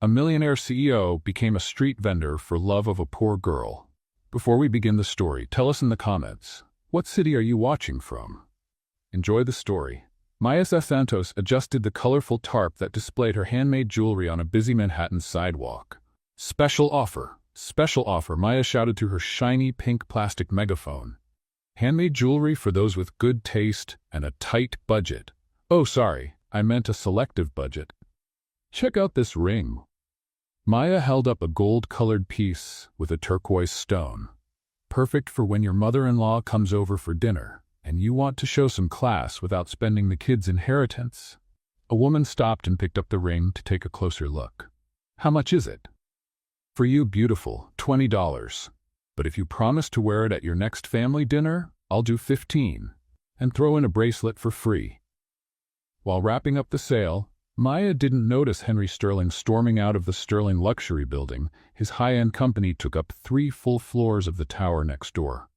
A millionaire CEO became a street vendor for love of a poor girl. Before we begin the story, tell us in the comments, what city are you watching from? Enjoy the story. Maya Santos adjusted the colorful tarp that displayed her handmade jewelry on a busy Manhattan sidewalk. Special offer! Special offer! Maya shouted through her shiny pink plastic megaphone. Handmade jewelry for those with good taste and a tight budget. Oh, sorry, I meant a selective budget. Check out this ring. Maya held up a gold-colored piece with a turquoise stone. Perfect for when your mother-in-law comes over for dinner, and you want to show some class without spending the kids' inheritance. A woman stopped and picked up the ring to take a closer look. How much is it? For you, beautiful, $20. But if you promise to wear it at your next family dinner, I'll do $15, and throw in a bracelet for free. While wrapping up the sale, Maya didn't notice Henry Sterling storming out of the Sterling luxury building. His high-end company took up 3 full floors of the tower next door.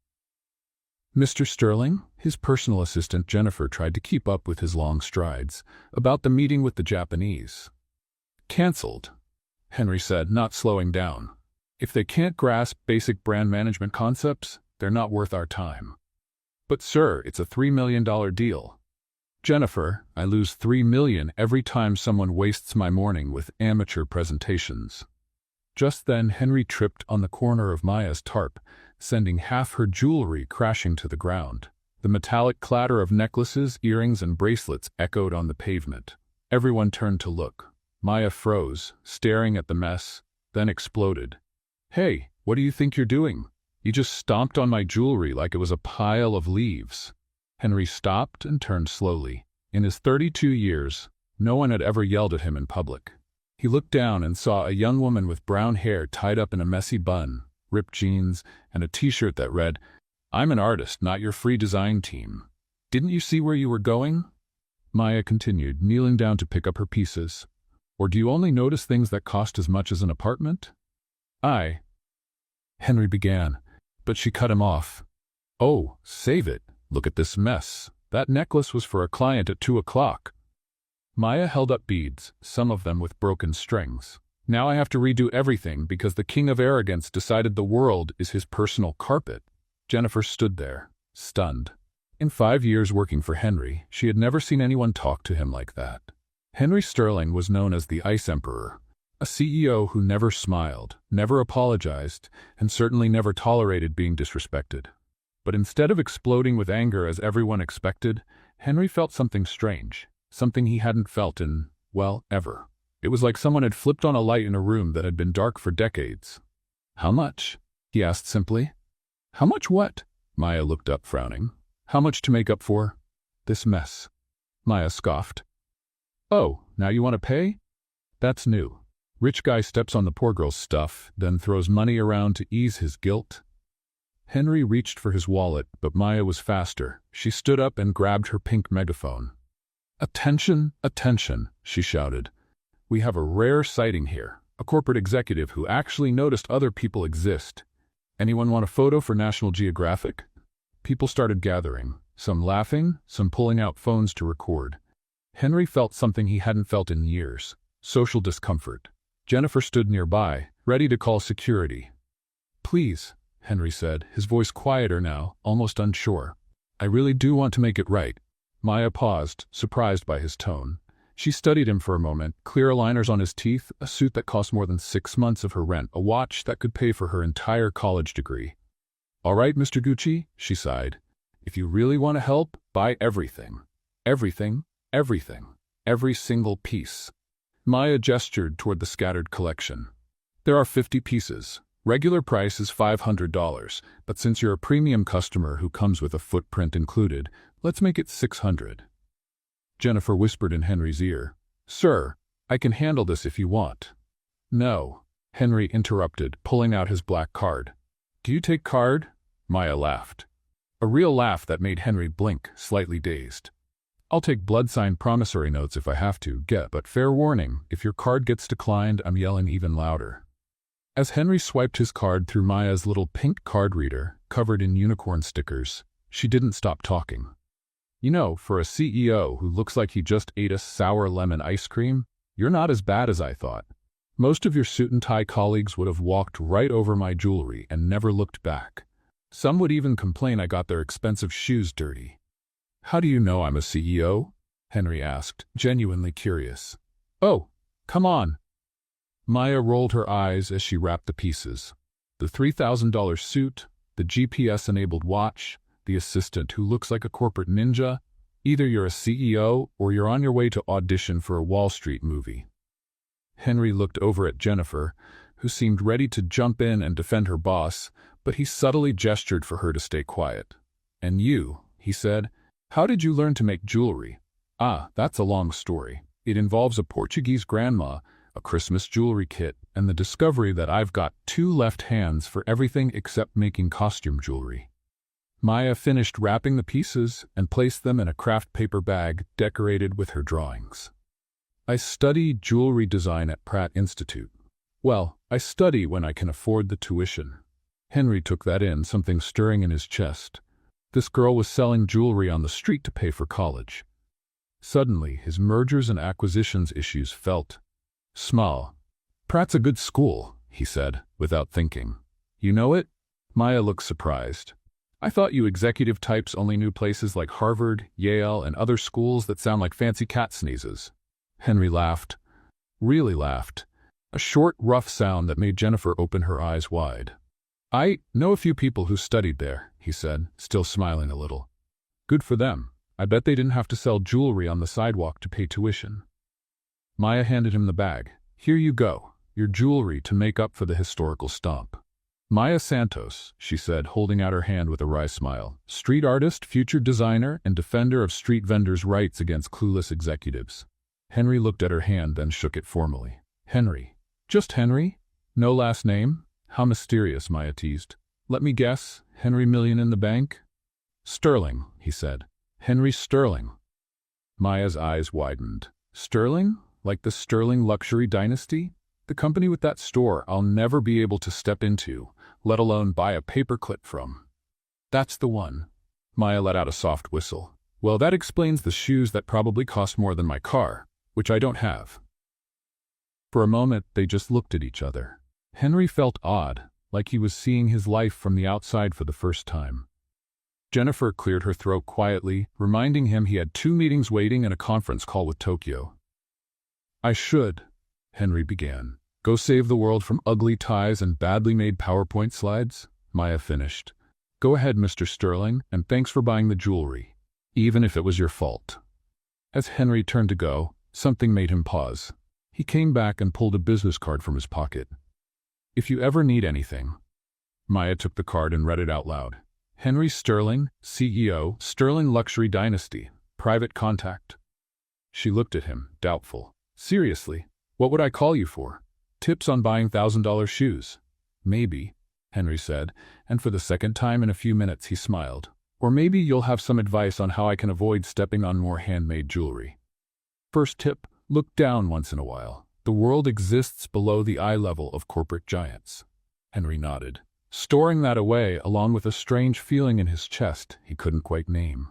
Mr. Sterling, his personal assistant Jennifer tried to keep up with his long strides, about the meeting with the Japanese. Cancelled, Henry said, not slowing down. If they can't grasp basic brand management concepts, they're not worth our time. But sir, it's a $3 million deal. Jennifer, I lose $3 million every time someone wastes my morning with amateur presentations. Just then Henry tripped on the corner of Maya's tarp, sending half her jewelry crashing to the ground. The metallic clatter of necklaces, earrings, and bracelets echoed on the pavement. Everyone turned to look. Maya froze, staring at the mess, then exploded. Hey, what do you think you're doing? You just stomped on my jewelry like it was a pile of leaves. Henry stopped and turned slowly. In his 32 years, no one had ever yelled at him in public. He looked down and saw a young woman with brown hair tied up in a messy bun, ripped jeans, and a t-shirt that read, "I'm an artist, not your free design team. Didn't you see where you were going?" Maya continued, kneeling down to pick up her pieces. Or do you only notice things that cost as much as an apartment? Henry began, but she cut him off. Oh, save it. Look at this mess. That necklace was for a client at 2 o'clock. Maya held up beads, some of them with broken strings. Now I have to redo everything because the king of arrogance decided the world is his personal carpet. Jennifer stood there, stunned. In 5 years working for Henry, she had never seen anyone talk to him like that. Henry Sterling was known as the Ice Emperor, a CEO who never smiled, never apologized, and certainly never tolerated being disrespected. But instead of exploding with anger as everyone expected, Henry felt something strange, something he hadn't felt in, well, ever. It was like someone had flipped on a light in a room that had been dark for decades. How much? He asked simply. How much what? Maya looked up, frowning. How much to make up for this mess? Maya scoffed. Oh, now you want to pay? That's new. Rich guy steps on the poor girl's stuff, then throws money around to ease his guilt. Henry reached for his wallet, but Maya was faster. She stood up and grabbed her pink megaphone. Attention, attention, she shouted. We have a rare sighting here, a corporate executive who actually noticed other people exist. Anyone want a photo for National Geographic? People started gathering, some laughing, some pulling out phones to record. Henry felt something he hadn't felt in years, social discomfort. Jennifer stood nearby, ready to call security. Please, Henry said, his voice quieter now, almost unsure. I really do want to make it right. Maya paused, surprised by his tone. She studied him for a moment, clear aligners on his teeth, a suit that cost more than 6 months of her rent, a watch that could pay for her entire college degree. All right, Mr. Gucci, she sighed. If you really want to help, buy everything. Everything, everything, every single piece. Maya gestured toward the scattered collection. There are 50 pieces. Regular price is $500, but since you're a premium customer who comes with a footprint included, let's make it $600. Jennifer whispered in Henry's ear. Sir, I can handle this if you want. No, Henry interrupted, pulling out his black card. Do you take card? Maya laughed. A real laugh that made Henry blink, slightly dazed. I'll take blood-signed promissory notes if I have to, but fair warning, if your card gets declined, I'm yelling even louder. As Henry swiped his card through Maya's little pink card reader, covered in unicorn stickers, she didn't stop talking. You know, for a CEO who looks like he just ate a sour lemon ice cream, you're not as bad as I thought. Most of your suit-and-tie colleagues would have walked right over my jewelry and never looked back. Some would even complain I got their expensive shoes dirty. How do you know I'm a CEO? Henry asked, genuinely curious. Oh, come on. Maya rolled her eyes as she wrapped the pieces. The $3,000 suit, the GPS-enabled watch, the assistant who looks like a corporate ninja. Either you're a CEO or you're on your way to audition for a Wall Street movie. Henry looked over at Jennifer, who seemed ready to jump in and defend her boss, but he subtly gestured for her to stay quiet. And you, he said, how did you learn to make jewelry? Ah, that's a long story. It involves a Portuguese grandma, a Christmas jewelry kit, and the discovery that I've got two left hands for everything except making costume jewelry. Maya finished wrapping the pieces and placed them in a craft paper bag decorated with her drawings. I study jewelry design at Pratt Institute. Well, I study when I can afford the tuition. Henry took that in, something stirring in his chest. This girl was selling jewelry on the street to pay for college. Suddenly, his mergers and acquisitions issues felt small. Pratt's a good school, he said, without thinking. You know it? Maya looked surprised. I thought you executive types only knew places like Harvard, Yale, and other schools that sound like fancy cat sneezes. Henry laughed. Really laughed. A short, rough sound that made Jennifer open her eyes wide. I know a few people who studied there, he said, still smiling a little. Good for them. I bet they didn't have to sell jewelry on the sidewalk to pay tuition. Maya handed him the bag. Here you go, your jewelry to make up for the historical stomp. Maya Santos, she said, holding out her hand with a wry smile. Street artist, future designer, and defender of street vendors' rights against clueless executives. Henry looked at her hand, then shook it formally. Henry. Just Henry? No last name? How mysterious, Maya teased. Let me guess, Henry Million in the bank? Sterling, he said. Henry Sterling. Maya's eyes widened. Sterling? Like the Sterling luxury dynasty? The company with that store I'll never be able to step into, let alone buy a paperclip from. That's the one. Maya let out a soft whistle. Well, that explains the shoes that probably cost more than my car, which I don't have. For a moment, they just looked at each other. Henry felt odd, like he was seeing his life from the outside for the first time. Jennifer cleared her throat quietly, reminding him he had 2 meetings waiting and a conference call with Tokyo. I should, Henry began. Go save the world from ugly ties and badly made PowerPoint slides? Maya finished. Go ahead, Mr. Sterling, and thanks for buying the jewelry, even if it was your fault. As Henry turned to go, something made him pause. He came back and pulled a business card from his pocket. If you ever need anything. Maya took the card and read it out loud. Henry Sterling, CEO, Sterling Luxury Dynasty, private contact. She looked at him, doubtful. Seriously, what would I call you for? Tips on buying $1,000 shoes? Maybe, Henry said, and for the second time in a few minutes he smiled. Or maybe you'll have some advice on how I can avoid stepping on more handmade jewelry. First tip, look down once in a while. The world exists below the eye level of corporate giants. Henry nodded, storing that away along with a strange feeling in his chest he couldn't quite name.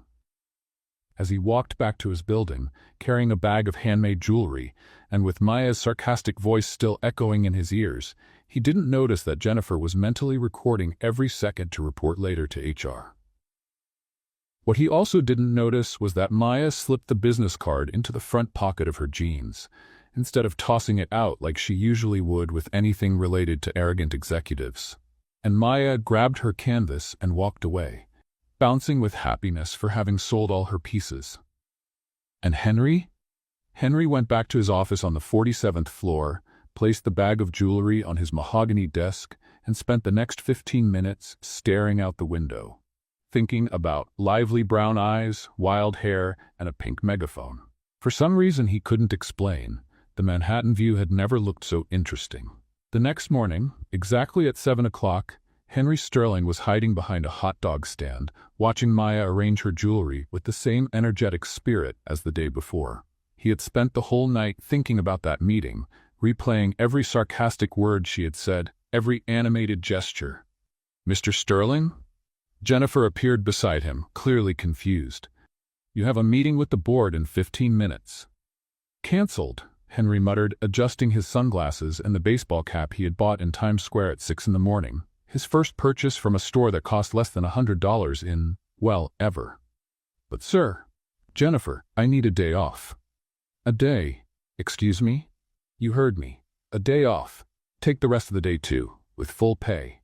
As he walked back to his building, carrying a bag of handmade jewelry, and with Maya's sarcastic voice still echoing in his ears, he didn't notice that Jennifer was mentally recording every second to report later to HR. What he also didn't notice was that Maya slipped the business card into the front pocket of her jeans, instead of tossing it out like she usually would with anything related to arrogant executives. And Maya grabbed her canvas and walked away, bouncing with happiness for having sold all her pieces. And Henry? Henry went back to his office on the 47th floor, placed the bag of jewelry on his mahogany desk, and spent the next 15 minutes staring out the window, thinking about lively brown eyes, wild hair, and a pink megaphone. For some reason he couldn't explain, the Manhattan view had never looked so interesting. The next morning, exactly at 7 o'clock, Henry Sterling was hiding behind a hot dog stand, watching Maya arrange her jewelry with the same energetic spirit as the day before. He had spent the whole night thinking about that meeting, replaying every sarcastic word she had said, every animated gesture. Mr. Sterling? Jennifer appeared beside him, clearly confused. You have a meeting with the board in 15 minutes. Cancelled, Henry muttered, adjusting his sunglasses and the baseball cap he had bought in Times Square at 6 in the morning. His first purchase from a store that cost less than $100 in, well, ever. But sir, Jennifer, I need a day off. A day? Excuse me? You heard me. A day off. Take the rest of the day too, with full pay.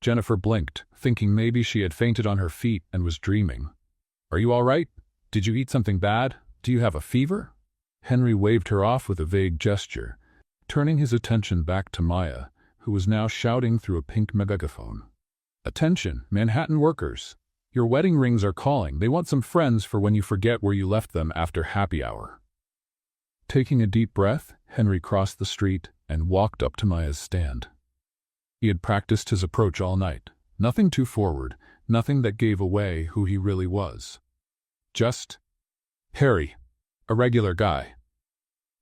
Jennifer blinked, thinking maybe she had fainted on her feet and was dreaming. Are you all right? Did you eat something bad? Do you have a fever? Henry waved her off with a vague gesture, turning his attention back to Maya, who was now shouting through a pink megaphone. Attention, Manhattan workers. Your wedding rings are calling. They want some friends for when you forget where you left them after happy hour. Taking a deep breath, Henry crossed the street and walked up to Maya's stand. He had practiced his approach all night. Nothing too forward, nothing that gave away who he really was. Just Harry, a regular guy.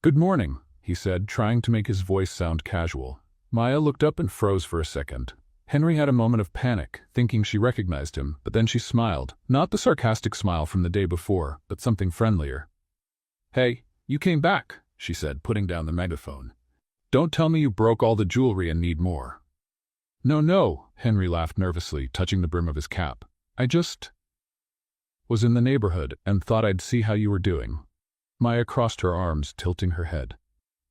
Good morning, he said, trying to make his voice sound casual. Maya looked up and froze for a second. Henry had a moment of panic, thinking she recognized him, but then she smiled. Not the sarcastic smile from the day before, but something friendlier. Hey, you came back, she said, putting down the megaphone. Don't tell me you broke all the jewelry and need more. No, Henry laughed nervously, touching the brim of his cap. I just was in the neighborhood and thought I'd see how you were doing. Maya crossed her arms, tilting her head.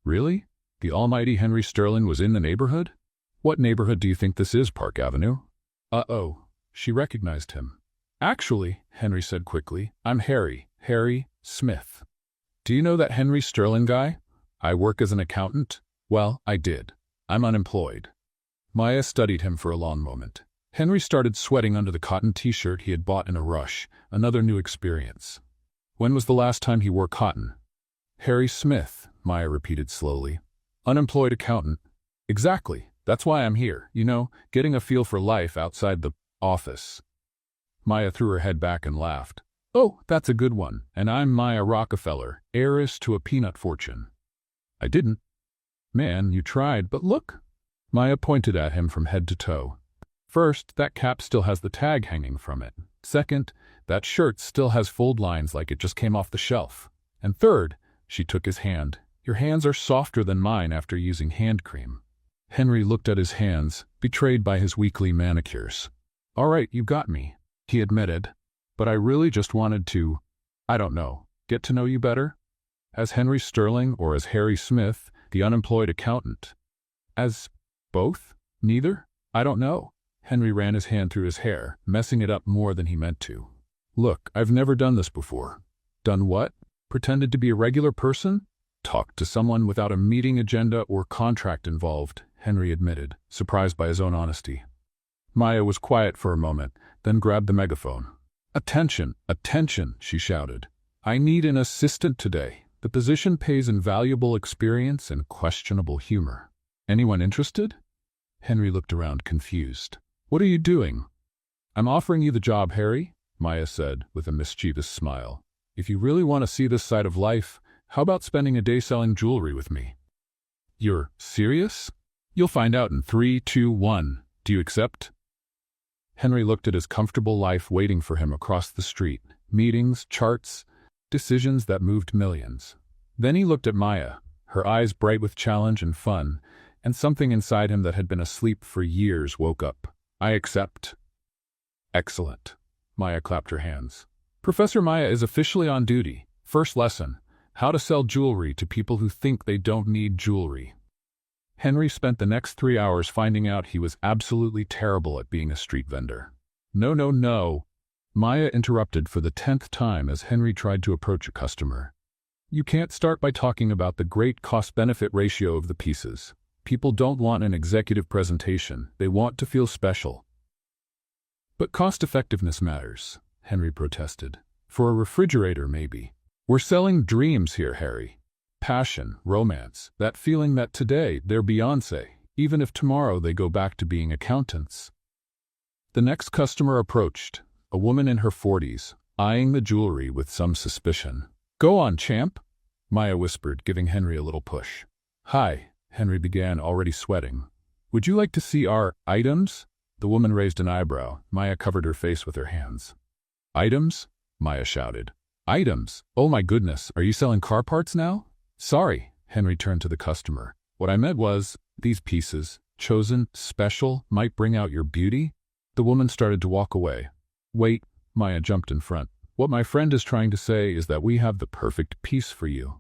Really? The almighty Henry Sterling was in the neighborhood? What neighborhood do you think this is, Park Avenue? Uh-oh. She recognized him. Actually, Henry said quickly, I'm Harry Smith. Do you know that Henry Sterling guy? I work as an accountant. Well, I did. I'm unemployed. Maya studied him for a long moment. Henry started sweating under the cotton t-shirt he had bought in a rush, another new experience. When was the last time he wore cotton? Harry Smith, Maya repeated slowly. Unemployed accountant. Exactly. That's why I'm here, getting a feel for life outside the office. Maya threw her head back and laughed. Oh, that's a good one. And I'm Maya Rockefeller, heiress to a peanut fortune. I didn't. Man, you tried, but look. Maya pointed at him from head to toe. First, that cap still has the tag hanging from it. Second, that shirt still has fold lines like it just came off the shelf. And third, she took his hand. Your hands are softer than mine after using hand cream. Henry looked at his hands, betrayed by his weekly manicures. All right, you got me, he admitted. But I really just wanted to, get to know you better? As Henry Sterling or as Harry Smith, the unemployed accountant? As both? Neither? I don't know. Henry ran his hand through his hair, messing it up more than he meant to. Look, I've never done this before. Done what? Pretended to be a regular person? Talked to someone without a meeting agenda or contract involved, Henry admitted, surprised by his own honesty. Maya was quiet for a moment, then grabbed the megaphone. Attention, she shouted. I need an assistant today. The position pays invaluable experience and questionable humor. Anyone interested? Henry looked around, confused. What are you doing? I'm offering you the job, Harry, Maya said, with a mischievous smile. If you really want to see this side of life, how about spending a day selling jewelry with me? You're serious? You'll find out in 3, 2, 1. Do you accept? Henry looked at his comfortable life waiting for him across the street. Meetings, charts, decisions that moved millions. Then he looked at Maya, her eyes bright with challenge and fun, and something inside him that had been asleep for years woke up. I accept. Excellent. Maya clapped her hands. Professor Maya is officially on duty. First lesson, how to sell jewelry to people who think they don't need jewelry. Henry spent the next 3 hours finding out he was absolutely terrible at being a street vendor. No. Maya interrupted for the 10th time as Henry tried to approach a customer. You can't start by talking about the great cost-benefit ratio of the pieces. People don't want an executive presentation. They want to feel special. But cost-effectiveness matters, Henry protested. For a refrigerator, maybe. We're selling dreams here, Harry. Passion, romance, that feeling that today they're Beyoncé, even if tomorrow they go back to being accountants. The next customer approached, a woman in her 40s, eyeing the jewelry with some suspicion. Go on, champ, Maya whispered, giving Henry a little push. Hi, Henry began, already sweating. Would you like to see our items? The woman raised an eyebrow. Maya covered her face with her hands. Items? Maya shouted. Items? Oh my goodness, are you selling car parts now? Sorry, Henry turned to the customer. What I meant was, these pieces, chosen, special, might bring out your beauty? The woman started to walk away. Wait, Maya jumped in front. What my friend is trying to say is that we have the perfect piece for you.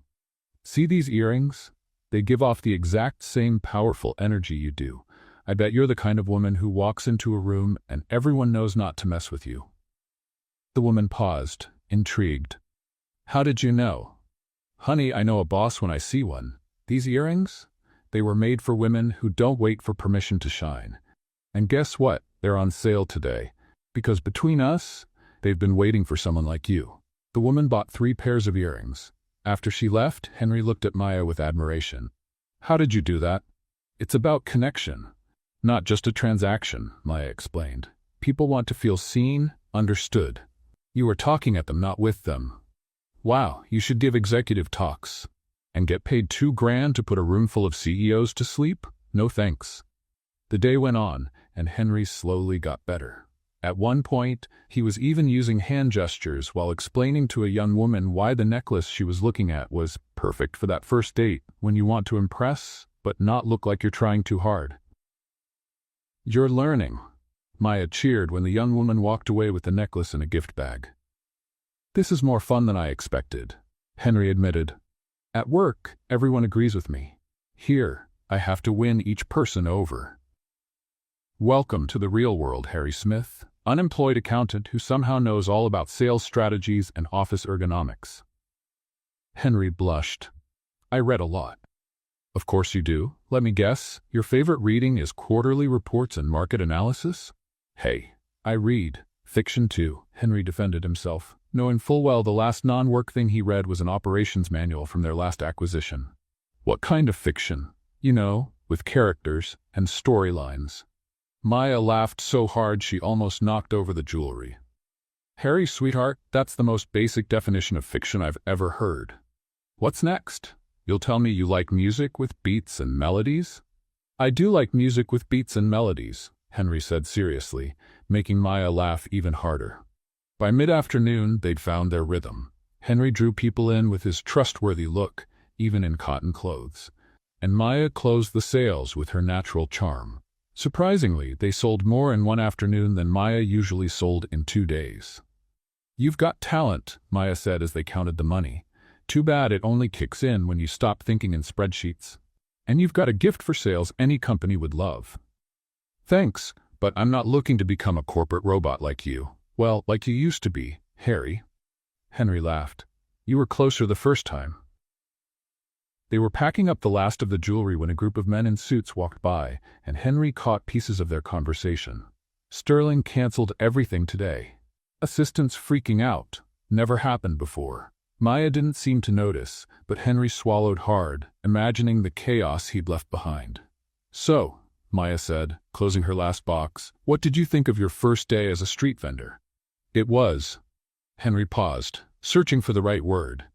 See these earrings? They give off the exact same powerful energy you do. I bet you're the kind of woman who walks into a room and everyone knows not to mess with you. The woman paused, intrigued. How did you know? Honey, I know a boss when I see one. These earrings? They were made for women who don't wait for permission to shine. And guess what? They're on sale today. Because between us, they've been waiting for someone like you. The woman bought 3 pairs of earrings. After she left, Henry looked at Maya with admiration. How did you do that? It's about connection. Not just a transaction, Maya explained. People want to feel seen, understood. You were talking at them, not with them. Wow, you should give executive talks. And get paid $2,000 to put a room full of CEOs to sleep? No thanks. The day went on, and Henry slowly got better. At one point, he was even using hand gestures while explaining to a young woman why the necklace she was looking at was perfect for that first date when you want to impress, but not look like you're trying too hard. You're learning. Maya cheered when the young woman walked away with the necklace in a gift bag. This is more fun than I expected, Henry admitted. At work, everyone agrees with me. Here, I have to win each person over. Welcome to the real world, Harry Smith, unemployed accountant who somehow knows all about sales strategies and office ergonomics. Henry blushed. I read a lot. Of course you do. Let me guess, your favorite reading is quarterly reports and market analysis? Hey, I read fiction too, Henry defended himself, knowing full well the last non-work thing he read was an operations manual from their last acquisition. What kind of fiction? You know, with characters and storylines. Maya laughed so hard she almost knocked over the jewelry. Harry, sweetheart, that's the most basic definition of fiction I've ever heard. What's next? You'll tell me you like music with beats and melodies? I do like music with beats and melodies, Henry said seriously, making Maya laugh even harder. By mid-afternoon, they'd found their rhythm. Henry drew people in with his trustworthy look, even in cotton clothes. And Maya closed the sales with her natural charm. Surprisingly, they sold more in one afternoon than Maya usually sold in 2 days. You've got talent, Maya said as they counted the money. Too bad it only kicks in when you stop thinking in spreadsheets. And you've got a gift for sales any company would love. Thanks, but I'm not looking to become a corporate robot like you. Well, like you used to be, Harry. Henry laughed. You were closer the first time. They were packing up the last of the jewelry when a group of men in suits walked by, and Henry caught pieces of their conversation. Sterling canceled everything today. Assistants freaking out. Never happened before. Maya didn't seem to notice, but Henry swallowed hard, imagining the chaos he'd left behind. So, Maya said, closing her last box, what did you think of your first day as a street vendor? It was. Henry paused, searching for the right word.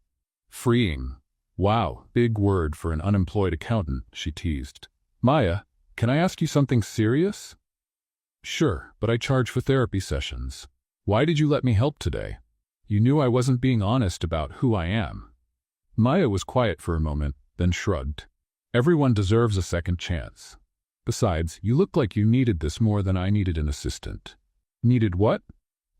Freeing. Wow, big word for an unemployed accountant, she teased. Maya, can I ask you something serious? Sure, but I charge for therapy sessions. Why did you let me help today? You knew I wasn't being honest about who I am. Maya was quiet for a moment, then shrugged. Everyone deserves a second chance. Besides, you look like you needed this more than I needed an assistant. Needed what?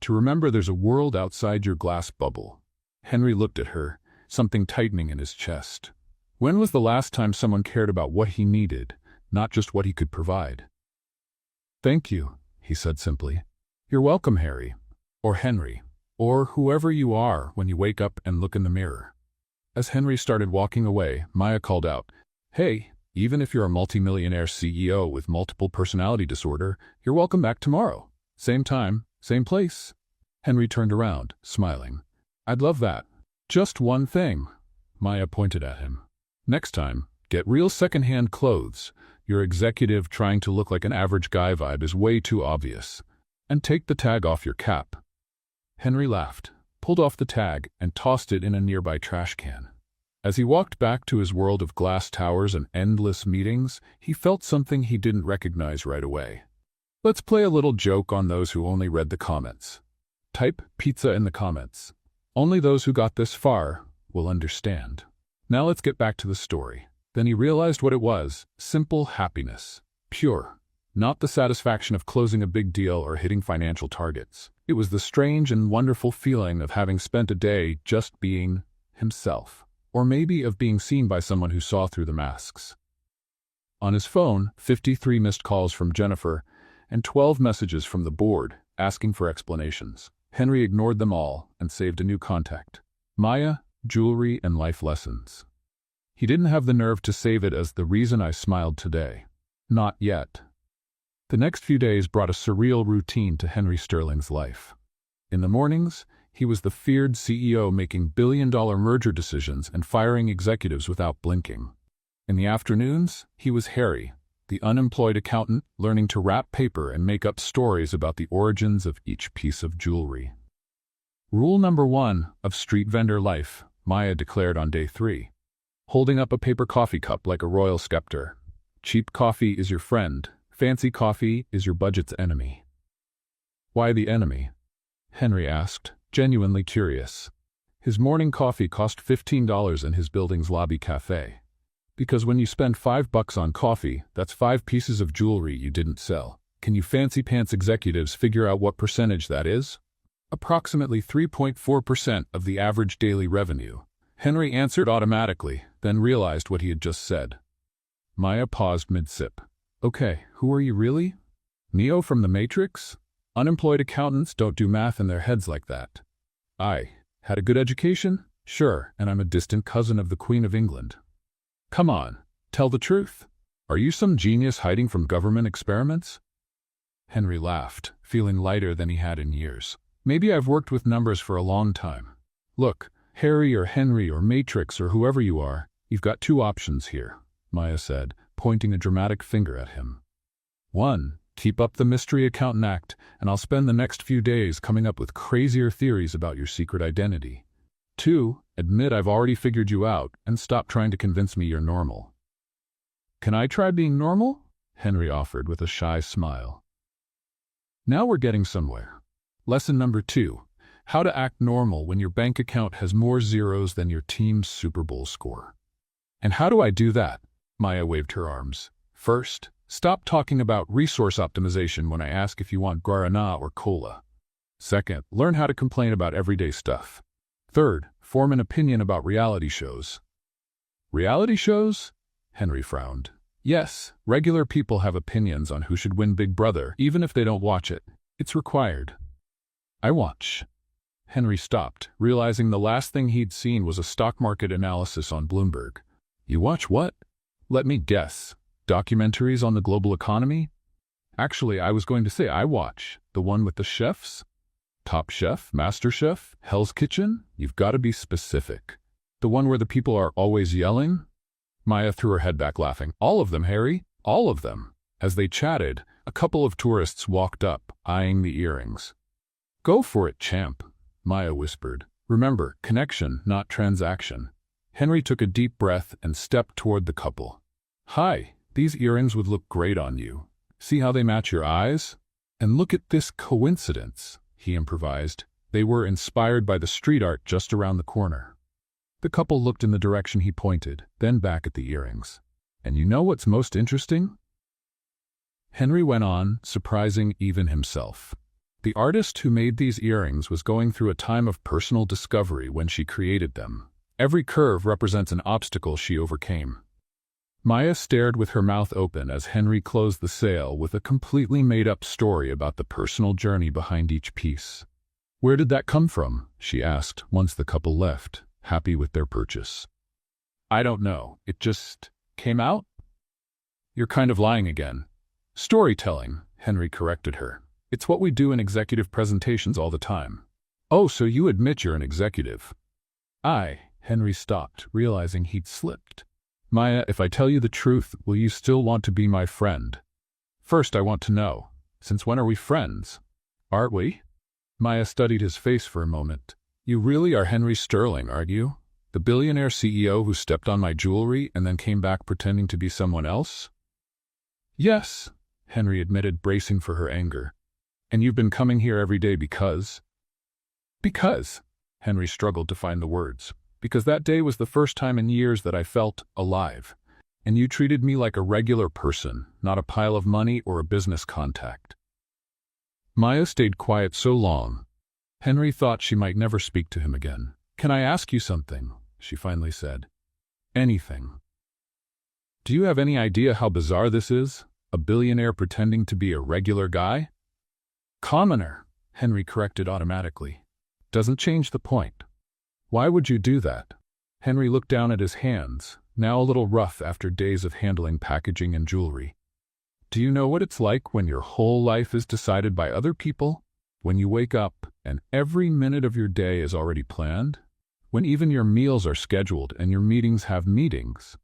To remember there's a world outside your glass bubble. Henry looked at her, something tightening in his chest. When was the last time someone cared about what he needed, not just what he could provide? Thank you, he said simply. You're welcome, Harry. Or Henry. Or whoever you are when you wake up and look in the mirror. As Henry started walking away, Maya called out, Hey, even if you're a multimillionaire CEO with multiple personality disorder, you're welcome back tomorrow. Same time, same place. Henry turned around, smiling. I'd love that. Just one thing. Maya pointed at him. Next time, get real secondhand clothes. Your executive trying to look like an average guy vibe is way too obvious. And take the tag off your cap. Henry laughed, pulled off the tag, and tossed it in a nearby trash can. As he walked back to his world of glass towers and endless meetings, he felt something he didn't recognize right away. Let's play a little joke on those who only read the comments. Type pizza in the comments. Only those who got this far will understand. Now let's get back to the story. Then he realized what it was: simple happiness. Pure. Not the satisfaction of closing a big deal or hitting financial targets. It was the strange and wonderful feeling of having spent a day just being himself. Or maybe of being seen by someone who saw through the masks. On his phone, 53 missed calls from Jennifer and 12 messages from the board asking for explanations. Henry ignored them all and saved a new contact. Maya, jewelry, and life lessons. He didn't have the nerve to save it as the reason I smiled today. Not yet. The next few days brought a surreal routine to Henry Sterling's life. In the mornings, he was the feared CEO making billion-dollar merger decisions and firing executives without blinking. In the afternoons, he was Harry, the unemployed accountant learning to wrap paper and make up stories about the origins of each piece of jewelry. Rule number 1 of street vendor life, Maya declared on day 3. Holding up a paper coffee cup like a royal scepter. Cheap coffee is your friend. Fancy coffee is your budget's enemy. Why the enemy? Henry asked, genuinely curious. His morning coffee cost $15 in his building's lobby cafe. Because when you spend $5 on coffee, that's 5 pieces of jewelry you didn't sell. Can you fancy pants executives figure out what percentage that is? Approximately 3.4% of the average daily revenue. Henry answered automatically, then realized what he had just said. Maya paused mid-sip. Okay, who are you really? Neo from the Matrix? Unemployed accountants don't do math in their heads like that. I had a good education? Sure, and I'm a distant cousin of the Queen of England. Come on, tell the truth. Are you some genius hiding from government experiments? Henry laughed, feeling lighter than he had in years. Maybe I've worked with numbers for a long time. Look, Harry or Henry or Matrix or whoever you are, you've got 2 options here, Maya said, pointing a dramatic finger at him. 1. Keep up the mystery accountant act, and I'll spend the next few days coming up with crazier theories about your secret identity. 2. Admit I've already figured you out, and stop trying to convince me you're normal. Can I try being normal? Henry offered with a shy smile. Now we're getting somewhere. Lesson number 2. How to act normal when your bank account has more zeros than your team's Super Bowl score. And how do I do that? Maya waved her arms. First, stop talking about resource optimization when I ask if you want guarana or cola. Second, learn how to complain about everyday stuff. Third, form an opinion about reality shows. Reality shows? Henry frowned. Yes, regular people have opinions on who should win Big Brother, even if they don't watch it. It's required. I watch. Henry stopped, realizing the last thing he'd seen was a stock market analysis on Bloomberg. You watch what? Let me guess. Documentaries on the global economy? Actually, I was going to say I watch. The one with the chefs? Top Chef? Master Chef? Hell's Kitchen? You've got to be specific. The one where the people are always yelling? Maya threw her head back laughing. All of them, Harry. All of them. As they chatted, a couple of tourists walked up, eyeing the earrings. Go for it, champ, Maya whispered. Remember, connection, not transaction. Henry took a deep breath and stepped toward the couple. Hi, these earrings would look great on you. See how they match your eyes? And look at this coincidence, he improvised. They were inspired by the street art just around the corner. The couple looked in the direction he pointed, then back at the earrings. And you know what's most interesting? Henry went on, surprising even himself. The artist who made these earrings was going through a time of personal discovery when she created them. Every curve represents an obstacle she overcame. Maya stared with her mouth open as Henry closed the sale with a completely made-up story about the personal journey behind each piece. Where did that come from? She asked once the couple left, happy with their purchase. I don't know. It just came out? You're kind of lying again. Storytelling, Henry corrected her. It's what we do in executive presentations all the time. Oh, so you admit you're an executive. Henry stopped, realizing he'd slipped. Maya, if I tell you the truth, will you still want to be my friend? First, I want to know, since when are we friends? Aren't we? Maya studied his face for a moment. You really are Henry Sterling, aren't you? The billionaire CEO who stepped on my jewelry and then came back pretending to be someone else? Yes, Henry admitted, bracing for her anger. And you've been coming here every day because? Because, Henry struggled to find the words. Because that day was the first time in years that I felt alive. And you treated me like a regular person, not a pile of money or a business contact. Maya stayed quiet so long. Henry thought she might never speak to him again. "Can I ask you something?" she finally said. "Anything." "Do you have any idea how bizarre this is? A billionaire pretending to be a regular guy?" "Commoner," Henry corrected automatically. "Doesn't change the point. Why would you do that?" Henry looked down at his hands, now a little rough after days of handling packaging and jewelry. "Do you know what it's like when your whole life is decided by other people? When you wake up and every minute of your day is already planned? When even your meals are scheduled and your meetings have meetings?"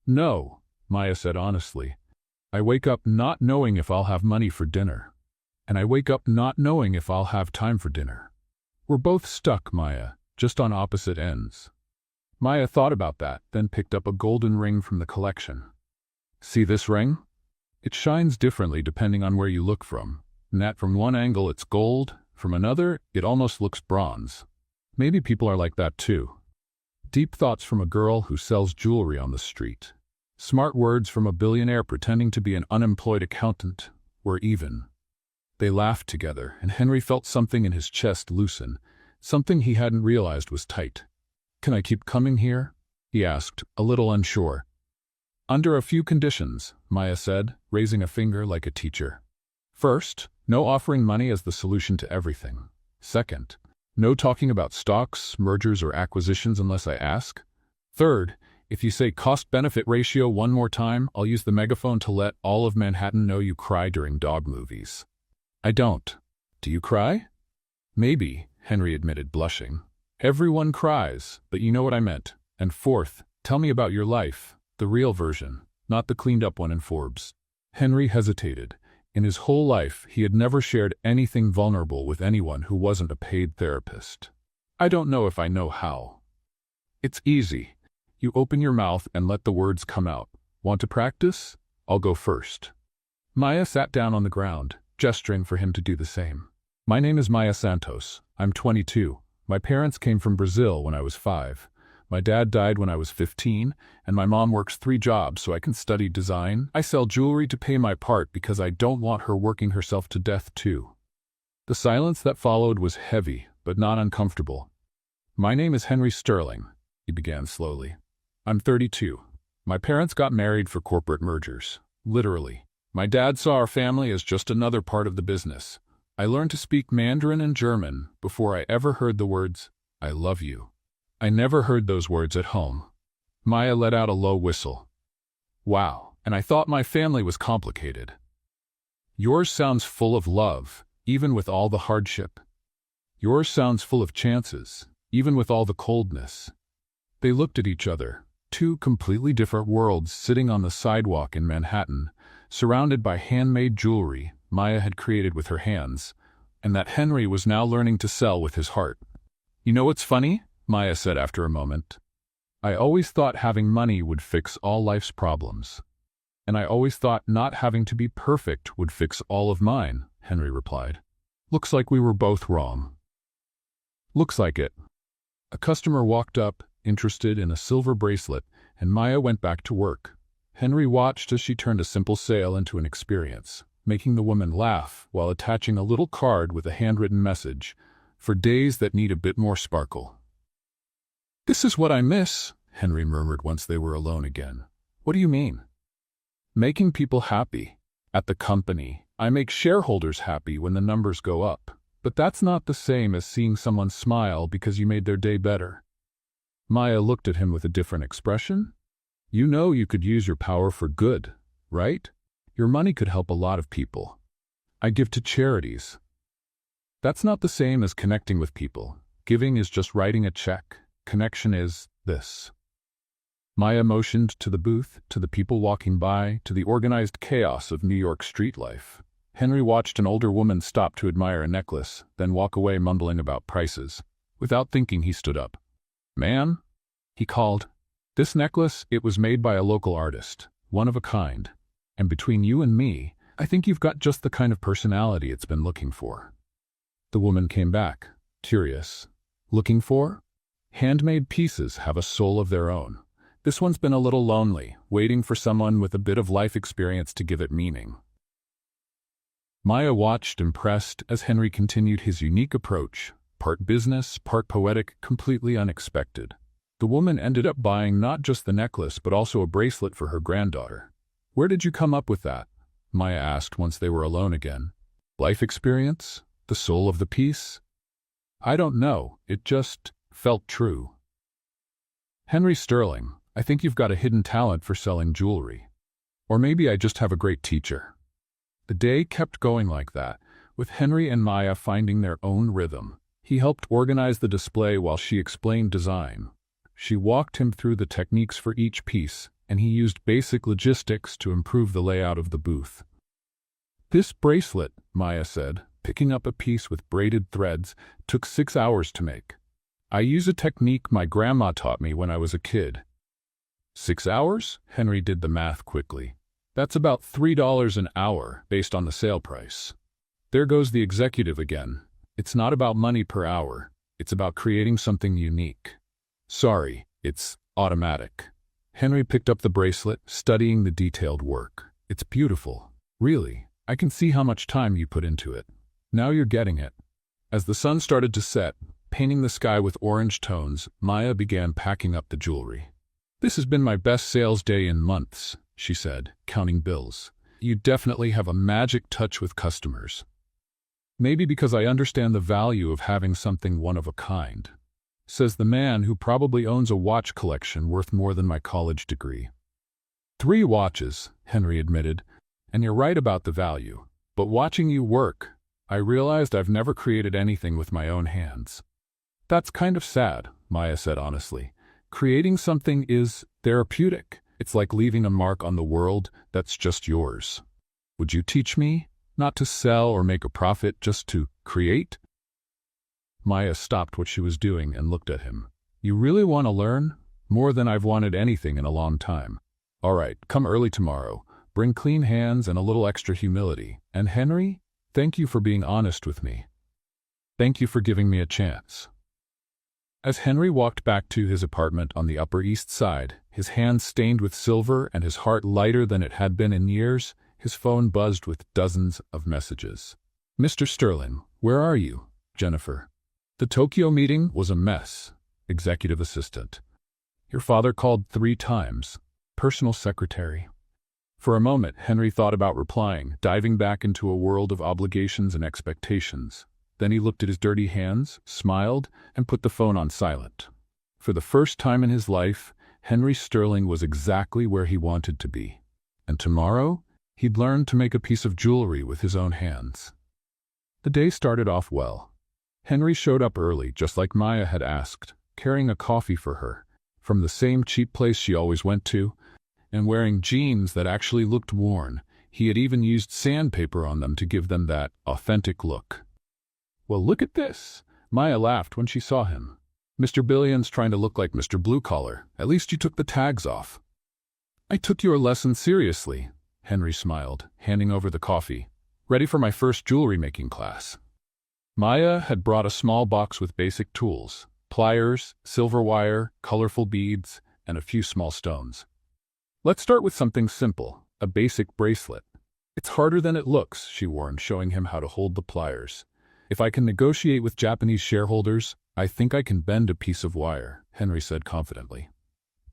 "No," Maya said honestly. "I wake up not knowing if I'll have money for dinner. And I wake up not knowing if I'll have time for dinner. We're both stuck, Maya, just on opposite ends." Maya thought about that, then picked up a golden ring from the collection. "See this ring? It shines differently depending on where you look from. And that from one angle it's gold, from another it almost looks bronze. Maybe people are like that too." Deep thoughts from a girl who sells jewelry on the street. Smart words from a billionaire pretending to be an unemployed accountant were even. They laughed together, and Henry felt something in his chest loosen, something he hadn't realized was tight. "Can I keep coming here?" he asked, a little unsure. "Under a few conditions," Maya said, raising a finger like a teacher. "First, no offering money as the solution to everything. Second, no talking about stocks, mergers, or acquisitions unless I ask. Third, if you say cost-benefit ratio one more time, I'll use the megaphone to let all of Manhattan know you cry during dog movies." "I don't." "Do you cry?" "Maybe," Henry admitted, blushing. "Everyone cries, but you know what I meant. And fourth, tell me about your life, the real version, not the cleaned-up one in Forbes." Henry hesitated. In his whole life, he had never shared anything vulnerable with anyone who wasn't a paid therapist. "I don't know if I know how." "It's easy. You open your mouth and let the words come out. Want to practice? I'll go first." Maya sat down on the ground, gesturing for him to do the same. "My name is Maya Santos. I'm 22. My parents came from Brazil when I was 5. My dad died when I was 15, and my mom works 3 jobs so I can study design. I sell jewelry to pay my part because I don't want her working herself to death too." The silence that followed was heavy, but not uncomfortable. "My name is Henry Sterling," he began slowly. "I'm 32. My parents got married for corporate mergers. Literally. My dad saw our family as just another part of the business. I learned to speak Mandarin and German before I ever heard the words, 'I love you.' I never heard those words at home." Maya let out a low whistle. "Wow, and I thought my family was complicated." "Yours sounds full of love, even with all the hardship. Yours sounds full of chances, even with all the coldness." They looked at each other, 2 completely different worlds sitting on the sidewalk in Manhattan, surrounded by handmade jewelry Maya had created with her hands, and that Henry was now learning to sell with his heart. "You know what's funny?" Maya said after a moment. "I always thought having money would fix all life's problems. And I always thought not having to be perfect would fix all of mine," Henry replied. "Looks like we were both wrong." "Looks like it." A customer walked up, interested in a silver bracelet, and Maya went back to work. Henry watched as she turned a simple sale into an experience, making the woman laugh while attaching a little card with a handwritten message, "For days that need a bit more sparkle." "This is what I miss," Henry murmured once they were alone again. "What do you mean?" "Making people happy. At the company, I make shareholders happy when the numbers go up. But that's not the same as seeing someone smile because you made their day better." Maya looked at him with a different expression. "You know you could use your power for good, right? Your money could help a lot of people. I give to charities." "That's not the same as connecting with people. Giving is just writing a check. Connection is this." Maya motioned to the booth, to the people walking by, to the organized chaos of New York street life. Henry watched an older woman stop to admire a necklace, then walk away mumbling about prices. Without thinking, he stood up. "Ma'am," he called. "This necklace, it was made by a local artist, one of a kind. And between you and me, I think you've got just the kind of personality it's been looking for." The woman came back, curious. "Looking for?" "Handmade pieces have a soul of their own. This one's been a little lonely, waiting for someone with a bit of life experience to give it meaning. Maya watched impressed as Henry continued his unique approach, part business, part poetic, completely unexpected. The woman ended up buying not just the necklace but also a bracelet for her granddaughter. "Where did you come up with that?" Maya asked once they were alone again. "Life experience? The soul of the piece?" "I don't know, it just felt true." "Henry Sterling, I think you've got a hidden talent for selling jewelry. Or maybe I just have a great teacher." The day kept going like that, with Henry and Maya finding their own rhythm. He helped organize the display while she explained design. She walked him through the techniques for each piece, and he used basic logistics to improve the layout of the booth. "This bracelet," Maya said, picking up a piece with braided threads, "took 6 hours to make. I use a technique my grandma taught me when I was a kid." 6 hours? Henry did the math quickly. "That's about $3 an hour, based on the sale price." There goes the executive again. It's not about money per hour. It's about creating something unique. "Sorry, it's automatic." Henry picked up the bracelet, studying the detailed work. "It's beautiful. Really, I can see how much time you put into it. Now you're getting it." As the sun started to set, painting the sky with orange tones, Maya began packing up the jewelry. "This has been my best sales day in months," she said, counting bills. "You definitely have a magic touch with customers." "Maybe because I understand the value of having something one of a kind," says the man who probably owns a watch collection worth more than my college degree. "3 watches," Henry admitted, "and you're right about the value. But watching you work, I realized I've never created anything with my own hands." "That's kind of sad," Maya said honestly. "Creating something is therapeutic. It's like leaving a mark on the world that's just yours. Would you teach me? Not to sell or make a profit, just to create?" Maya stopped what she was doing and looked at him. "You really want to learn? More than I've wanted anything in a long time. All right, come early tomorrow. Bring clean hands and a little extra humility. And Henry, thank you for being honest with me. Thank you for giving me a chance." As Henry walked back to his apartment on the Upper East Side, his hands stained with silver and his heart lighter than it had been in years, his phone buzzed with dozens of messages. "Mr. Sterling, where are you? Jennifer. The Tokyo meeting was a mess. Executive assistant. Your father called 3 times. Personal secretary." For a moment, Henry thought about replying, diving back into a world of obligations and expectations. Then he looked at his dirty hands, smiled, and put the phone on silent. For the first time in his life, Henry Sterling was exactly where he wanted to be. And tomorrow, he'd learn to make a piece of jewelry with his own hands. The day started off well. Henry showed up early, just like Maya had asked, carrying a coffee for her, from the same cheap place she always went to, and wearing jeans that actually looked worn. He had even used sandpaper on them to give them that authentic look. "Well, look at this," Maya laughed when she saw him. "Mr. Billion's trying to look like Mr. Blue Collar. At least you took the tags off." "I took your lesson seriously," Henry smiled, handing over the coffee. "Ready for my first jewelry-making class." Maya had brought a small box with basic tools, pliers, silver wire, colorful beads, and a few small stones. "Let's start with something simple, a basic bracelet." "It's harder than it looks," she warned, showing him how to hold the pliers. "If I can negotiate with Japanese shareholders, I think I can bend a piece of wire," Henry said confidently.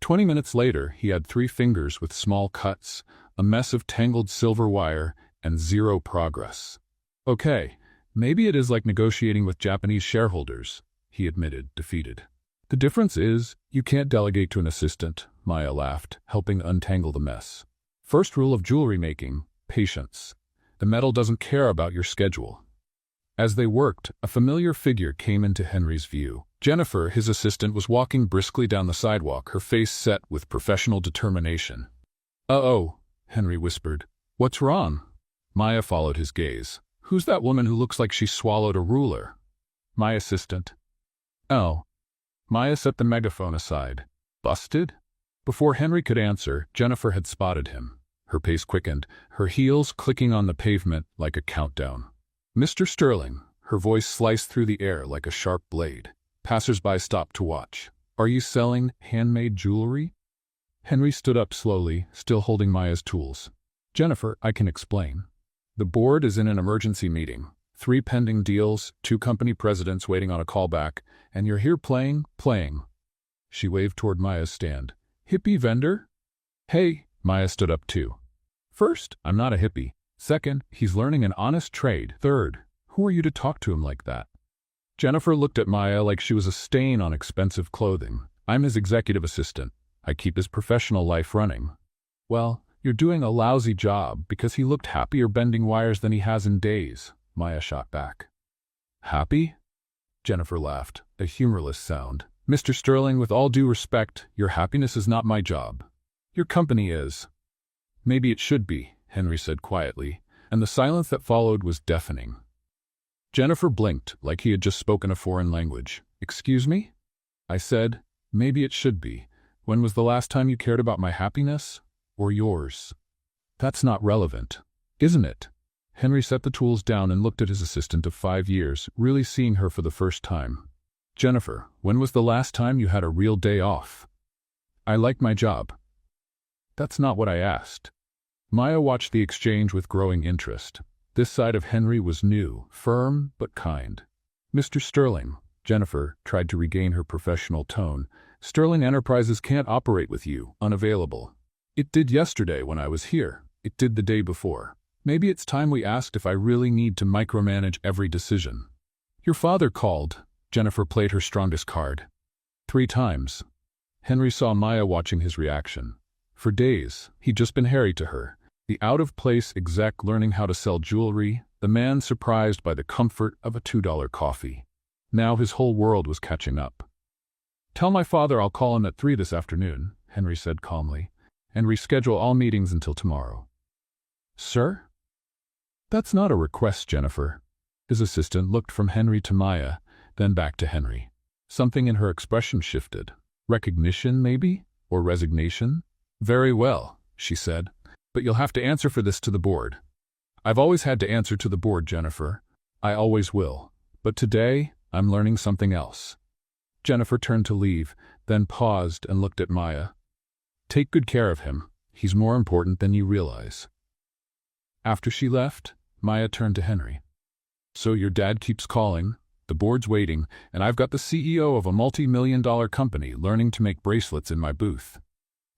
20 minutes later, he had 3 fingers with small cuts, a mess of tangled silver wire, and 0 progress. "Okay, maybe it is like negotiating with Japanese shareholders," he admitted, defeated. "The difference is, you can't delegate to an assistant," Maya laughed, helping untangle the mess. "First rule of jewelry making, patience. The metal doesn't care about your schedule." As they worked, a familiar figure came into Henry's view. Jennifer, his assistant, was walking briskly down the sidewalk, her face set with professional determination. "Uh-oh," Henry whispered. "What's wrong?" Maya followed his gaze. "Who's that woman who looks like she swallowed a ruler?" "My assistant." "Oh." Maya set the megaphone aside. "Busted?" Before Henry could answer, Jennifer had spotted him. Her pace quickened, her heels clicking on the pavement like a countdown. "Mr. Sterling," her voice sliced through the air like a sharp blade. Passers-by stopped to watch. "Are you selling handmade jewelry?" Henry stood up slowly, still holding Maya's tools. Jennifer, I can explain. The board is in an emergency meeting. 3 pending deals, 2 company presidents waiting on a callback, and you're here playing. She waved toward Maya's stand. Hippie vendor? Hey, Maya stood up too. First, I'm not a hippie. Second, he's learning an honest trade. Third, who are you to talk to him like that? Jennifer looked at Maya like she was a stain on expensive clothing. I'm his executive assistant. I keep his professional life running. Well, you're doing a lousy job because he looked happier bending wires than he has in days, Maya shot back. Happy? Jennifer laughed, a humorless sound. Mr. Sterling, with all due respect, your happiness is not my job. Your company is. Maybe it should be, Henry said quietly, and the silence that followed was deafening. Jennifer blinked like he had just spoken a foreign language. Excuse me? I said, maybe it should be. When was the last time you cared about my happiness? Or yours? That's not relevant, isn't it? Henry set the tools down and looked at his assistant of 5 years, really seeing her for the first time. Jennifer, when was the last time you had a real day off? I like my job. That's not what I asked. Maya watched the exchange with growing interest. This side of Henry was new, firm, but kind. Mr. Sterling, Jennifer tried to regain her professional tone. Sterling Enterprises can't operate with you, unavailable. It did yesterday when I was here. It did the day before. Maybe it's time we asked if I really need to micromanage every decision. Your father called. Jennifer played her strongest card. 3 times. Henry saw Maya watching his reaction. For days, he'd just been Harry to her. The out-of-place exec learning how to sell jewelry, the man surprised by the comfort of a $2 coffee. Now his whole world was catching up. Tell my father I'll call him at 3 this afternoon, Henry said calmly, and reschedule all meetings until tomorrow. Sir? That's not a request, Jennifer. His assistant looked from Henry to Maya, then back to Henry. Something in her expression shifted. Recognition, maybe? Or resignation? Very well, she said, but you'll have to answer for this to the board. I've always had to answer to the board, Jennifer. I always will. But today, I'm learning something else. Jennifer turned to leave, then paused and looked at Maya. Take good care of him. He's more important than you realize. After she left, Maya turned to Henry. So your dad keeps calling, the board's waiting, and I've got the CEO of a multi-million-dollar company learning to make bracelets in my booth.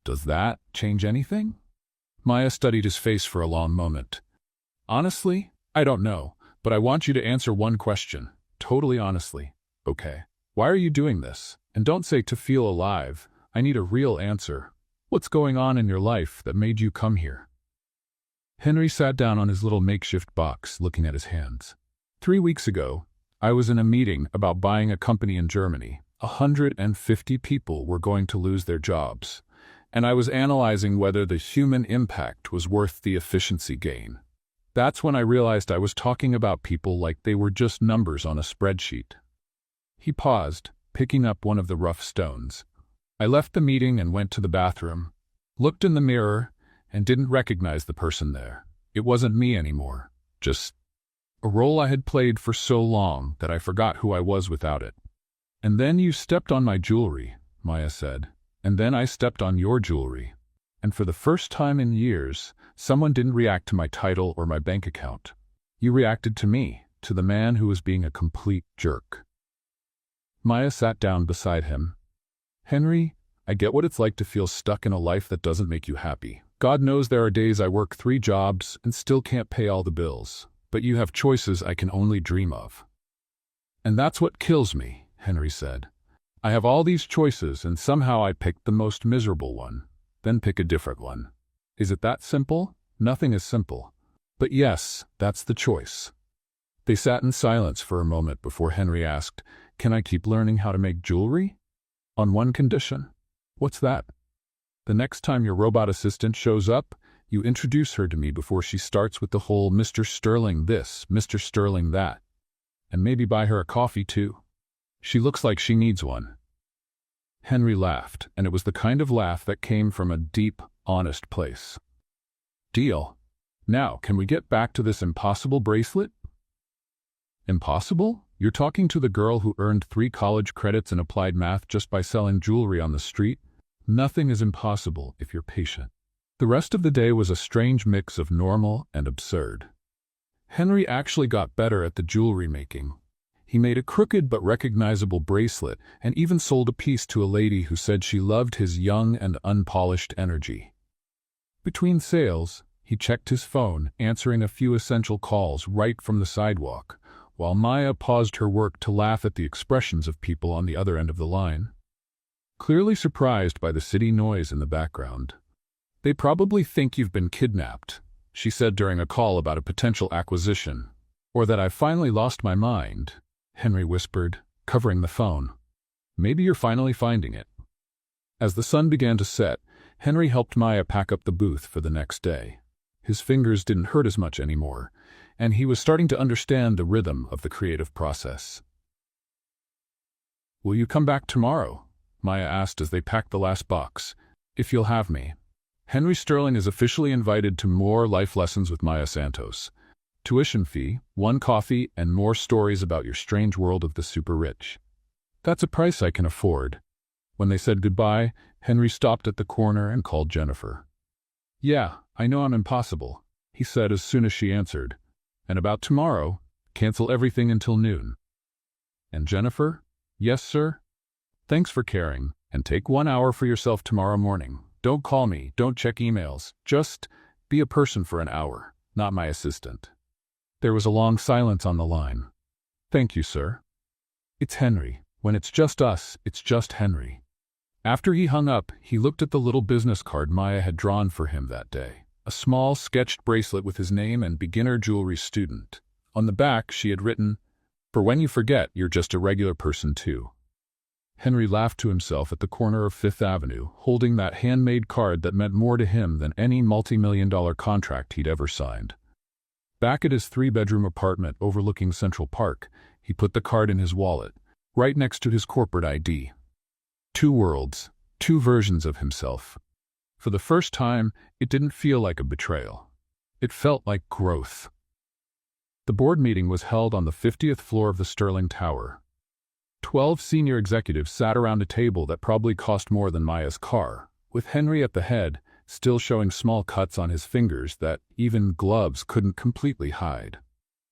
Does that change anything? Maya studied his face for a long moment. Honestly, I don't know, but I want you to answer one question, totally honestly. Okay. Why are you doing this? And don't say to feel alive. I need a real answer. What's going on in your life that made you come here? Henry sat down on his little makeshift box, looking at his hands. 3 weeks ago, I was in a meeting about buying a company in Germany. 150 people were going to lose their jobs, and I was analyzing whether the human impact was worth the efficiency gain. That's when I realized I was talking about people like they were just numbers on a spreadsheet. He paused, picking up one of the rough stones. I left the meeting and went to the bathroom, looked in the mirror, and didn't recognize the person there. It wasn't me anymore, just a role I had played for so long that I forgot who I was without it. And then you stepped on my jewelry, Maya said. And then I stepped on your jewelry. And for the first time in years, someone didn't react to my title or my bank account. You reacted to me, to the man who was being a complete jerk. Maya sat down beside him. Henry, I get what it's like to feel stuck in a life that doesn't make you happy. God knows there are days I work 3 jobs and still can't pay all the bills, but you have choices I can only dream of. And that's what kills me, Henry said. I have all these choices and somehow I pick the most miserable one, then pick a different one. Is it that simple? Nothing is simple. But yes, that's the choice. They sat in silence for a moment before Henry asked, Can I keep learning how to make jewelry? On one condition. What's that? The next time your robot assistant shows up, you introduce her to me before she starts with the whole Mr. Sterling this, Mr. Sterling that. And maybe buy her a coffee too. She looks like she needs one. Henry laughed, and it was the kind of laugh that came from a deep, honest place. Deal. Now, can we get back to this impossible bracelet? Impossible? You're talking to the girl who earned 3 college credits in applied math just by selling jewelry on the street? Nothing is impossible if you're patient. The rest of the day was a strange mix of normal and absurd. Henry actually got better at the jewelry making. He made a crooked but recognizable bracelet and even sold a piece to a lady who said she loved his young and unpolished energy. Between sales, he checked his phone, answering a few essential calls right from the sidewalk, while Maya paused her work to laugh at the expressions of people on the other end of the line. Clearly surprised by the city noise in the background. "They probably think you've been kidnapped," she said during a call about a potential acquisition. "Or that I've finally lost my mind," Henry whispered, covering the phone. "Maybe you're finally finding it." As the sun began to set, Henry helped Maya pack up the booth for the next day. His fingers didn't hurt as much anymore, and he was starting to understand the rhythm of the creative process. "Will you come back tomorrow?" Maya asked as they packed the last box. "If you'll have me." Henry Sterling is officially invited to more life lessons with Maya Santos. Tuition fee, 1 coffee, and more stories about your strange world of the super rich. That's a price I can afford. When they said goodbye, Henry stopped at the corner and called Jennifer. "Yeah, I know I'm impossible," he said as soon as she answered. "And about tomorrow, cancel everything until noon." "And Jennifer?" "Yes, sir." "Thanks for caring, and take 1 hour for yourself tomorrow morning. Don't call me, don't check emails. Just be a person for an hour, not my assistant." There was a long silence on the line. "Thank you, sir." It's Henry. When it's just us, it's just Henry. After he hung up, he looked at the little business card Maya had drawn for him that day. A small, sketched bracelet with his name and beginner jewelry student. On the back, she had written, "For when you forget, you're just a regular person too." Henry laughed to himself at the corner of Fifth Avenue, holding that handmade card that meant more to him than any multi-million-dollar contract he'd ever signed. Back at his 3-bedroom apartment overlooking Central Park, he put the card in his wallet, right next to his corporate ID. 2 worlds, 2 versions of himself. For the first time, it didn't feel like a betrayal. It felt like growth. The board meeting was held on the 50th floor of the Sterling Tower. 12 senior executives sat around a table that probably cost more than Maya's car, with Henry at the head, still showing small cuts on his fingers that even gloves couldn't completely hide.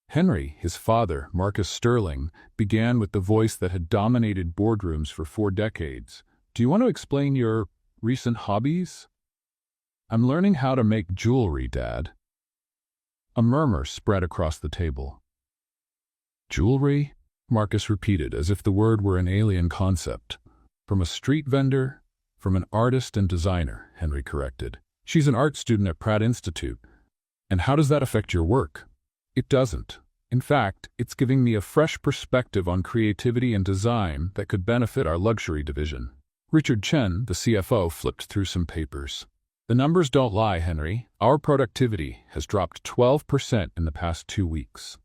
Henry, his father, Marcus Sterling, began with the voice that had dominated boardrooms for 4 decades. "Do you want to explain your recent hobbies?" "I'm learning how to make jewelry, Dad." A murmur spread across the table. "Jewelry?" Marcus repeated, as if the word were an alien concept. "From a street vendor?" "From an artist and designer," Henry corrected. "She's an art student at Pratt Institute." "And how does that affect your work?" "It doesn't. In fact, it's giving me a fresh perspective on creativity and design that could benefit our luxury division." Richard Chen, the CFO, flipped through some papers. "The numbers don't lie, Henry. Our productivity has dropped 12% in the past 2 weeks."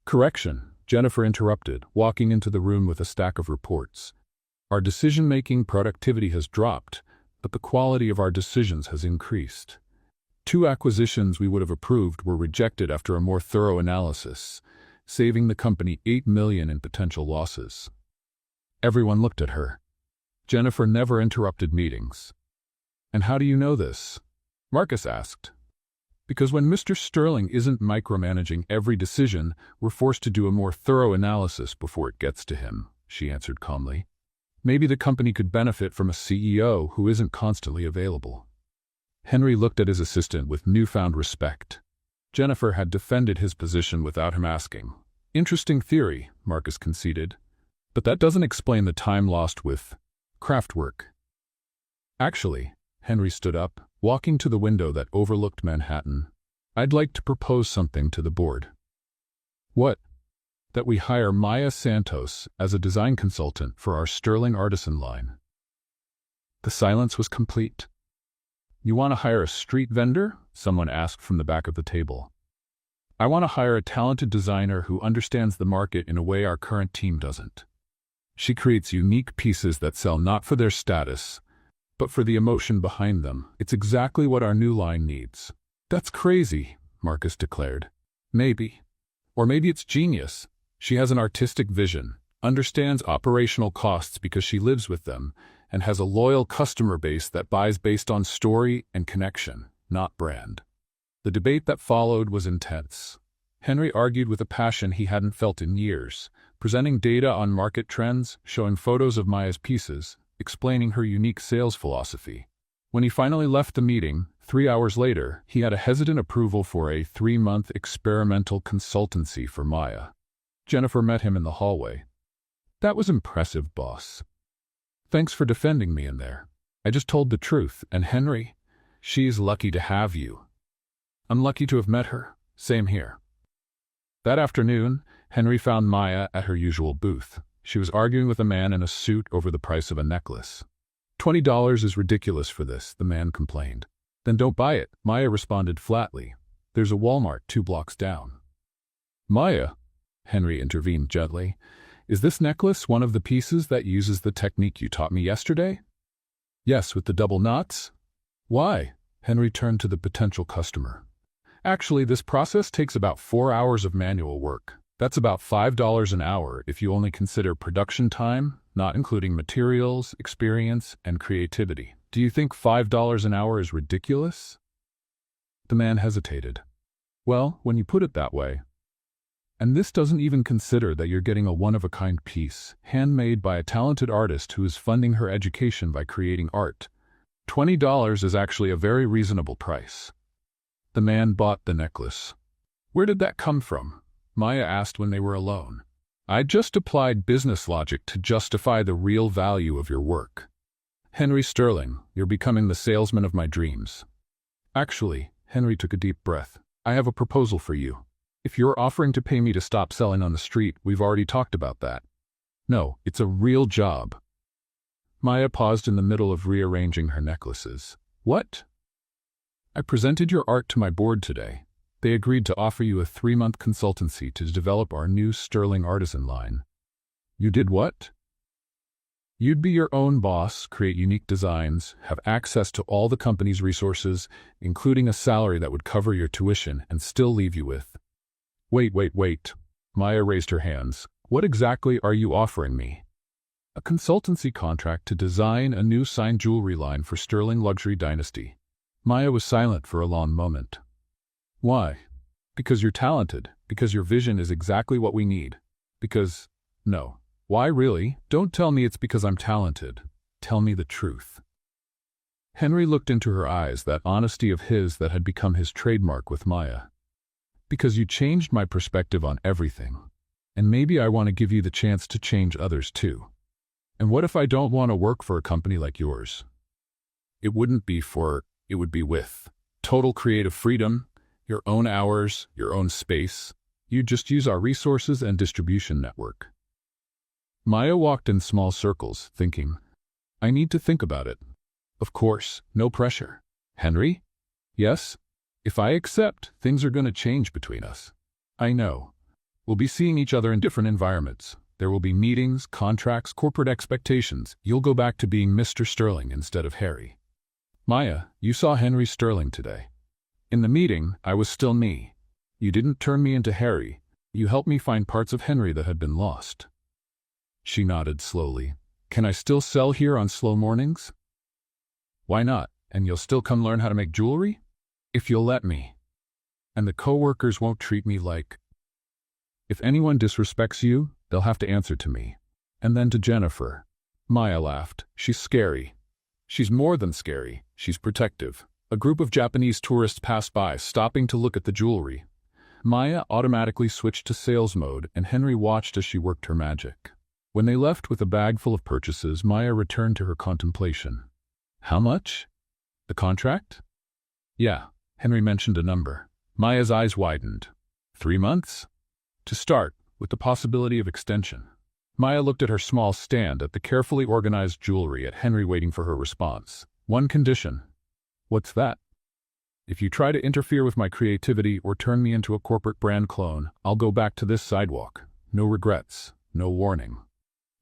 "Correction," Jennifer interrupted, walking into the room with a stack of reports. "Our decision-making productivity has dropped, but the quality of our decisions has increased. 2 acquisitions we would have approved were rejected after a more thorough analysis, saving the company $8 million in potential losses." Everyone looked at her. Jennifer never interrupted meetings. "And how do you know this?" Marcus asked. "Because when Mr. Sterling isn't micromanaging every decision, we're forced to do a more thorough analysis before it gets to him," she answered calmly. "Maybe the company could benefit from a CEO who isn't constantly available." Henry looked at his assistant with newfound respect. Jennifer had defended his position without him asking. "Interesting theory," Marcus conceded. "But that doesn't explain the time lost with craft work." "Actually," Henry stood up, walking to the window that overlooked Manhattan, "I'd like to propose something to the board." "What?" "That we hire Maya Santos as a design consultant for our Sterling Artisan line." The silence was complete. "You want to hire a street vendor?" someone asked from the back of the table. "I want to hire a talented designer who understands the market in a way our current team doesn't. She creates unique pieces that sell not for their status, but for the emotion behind them. It's exactly what our new line needs." "That's crazy," Marcus declared. "Maybe. Or maybe it's genius. She has an artistic vision, understands operational costs because she lives with them, and has a loyal customer base that buys based on story and connection, not brand. The debate that followed was intense. Henry argued with a passion he hadn't felt in years, presenting data on market trends, showing photos of Maya's pieces, explaining her unique sales philosophy. When he finally left the meeting, 3 hours later, he had a hesitant approval for a 3-month experimental consultancy for Maya. Jennifer met him in the hallway. "That was impressive, boss. Thanks for defending me in there. I just told the truth, and Henry, she's lucky to have you." "I'm lucky to have met her. Same here." That afternoon, Henry found Maya at her usual booth. She was arguing with a man in a suit over the price of a necklace. $20 is ridiculous for this, the man complained. "Then don't buy it," Maya responded flatly. "There's a Walmart 2 blocks down." "Maya," Henry intervened gently, "is this necklace one of the pieces that uses the technique you taught me yesterday?" "Yes, with the double knots." "Why?" Henry turned to the potential customer. "Actually, this process takes about 4 hours of manual work. That's about $5 an hour if you only consider production time, not including materials, experience, and creativity. Do you think $5 an hour is ridiculous?" The man hesitated. "Well, when you put it that way. And this doesn't even consider that you're getting a one-of-a-kind piece, handmade by a talented artist who is funding her education by creating art. $20 is actually a very reasonable price." The man bought the necklace. "Where did that come from?" Maya asked when they were alone. "I just applied business logic to justify the real value of your work." "Henry Sterling, you're becoming the salesman of my dreams." "Actually," Henry took a deep breath, "I have a proposal for you. If you're offering to pay me to stop selling on the street, we've already talked about that." "No, it's a real job." Maya paused in the middle of rearranging her necklaces. "What?" "I presented your art to my board today. They agreed to offer you a 3-month consultancy to develop our new Sterling artisan line." "You did what?" "You'd be your own boss, create unique designs, have access to all the company's resources, including a salary that would cover your tuition and still leave you with—" Wait. Maya raised her hands. "What exactly are you offering me?" "A consultancy contract to design a new signed jewelry line for Sterling Luxury Dynasty." Maya was silent for a long moment. "Why?" "Because you're talented, because your vision is exactly what we need. Because, no. Why really? Don't tell me it's because I'm talented. Tell me the truth." Henry looked into her eyes, that honesty of his that had become his trademark with Maya. "Because you changed my perspective on everything. And maybe I want to give you the chance to change others too. And what if I don't want to work for a company like yours? It would be with total creative freedom, your own hours, your own space. You'd just use our resources and distribution network." Maya walked in small circles, thinking, "I need to think about it." "Of course, no pressure." "Henry?" "Yes? If I accept, things are going to change between us." "I know. We'll be seeing each other in different environments. There will be meetings, contracts, corporate expectations. You'll go back to being Mr. Sterling instead of Harry." "Maya, you saw Henry Sterling today. In the meeting, I was still me. You didn't turn me into Harry. You helped me find parts of Henry that had been lost." She nodded slowly. "Can I still sell here on slow mornings?" "Why not? And you'll still come learn how to make jewelry?" "If you'll let me. And the coworkers won't treat me like—" "If anyone disrespects you, they'll have to answer to me. And then to Jennifer." Maya laughed. "She's scary." "She's more than scary. She's protective." A group of Japanese tourists passed by, stopping to look at the jewelry. Maya automatically switched to sales mode, and Henry watched as she worked her magic. When they left with a bag full of purchases, Maya returned to her contemplation. "How much?" "The contract?" "Yeah." Henry mentioned a number. Maya's eyes widened. 3 months? "To start, with the possibility of extension." Maya looked at her small stand, at the carefully organized jewelry, at Henry, waiting for her response. "One condition." "What's that?" "If you try to interfere with my creativity or turn me into a corporate brand clone, I'll go back to this sidewalk. No regrets, no warning."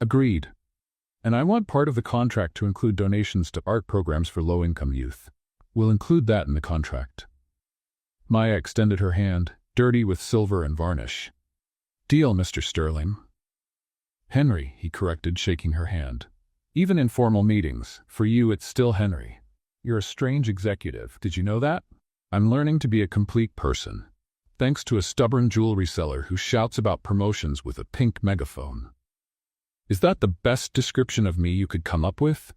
"Agreed. And I want part of the contract to include donations to art programs for low-income youth. We'll include that in the contract." Maya extended her hand, dirty with silver and varnish. "Deal, Mr. Sterling." "Henry," he corrected, shaking her hand. Even in formal meetings, for you it's still Henry. You're a strange executive, did you know that? I'm learning to be a complete person, thanks to a stubborn jewelry seller who shouts about promotions with a pink megaphone. Is that the best description of me you could come up with?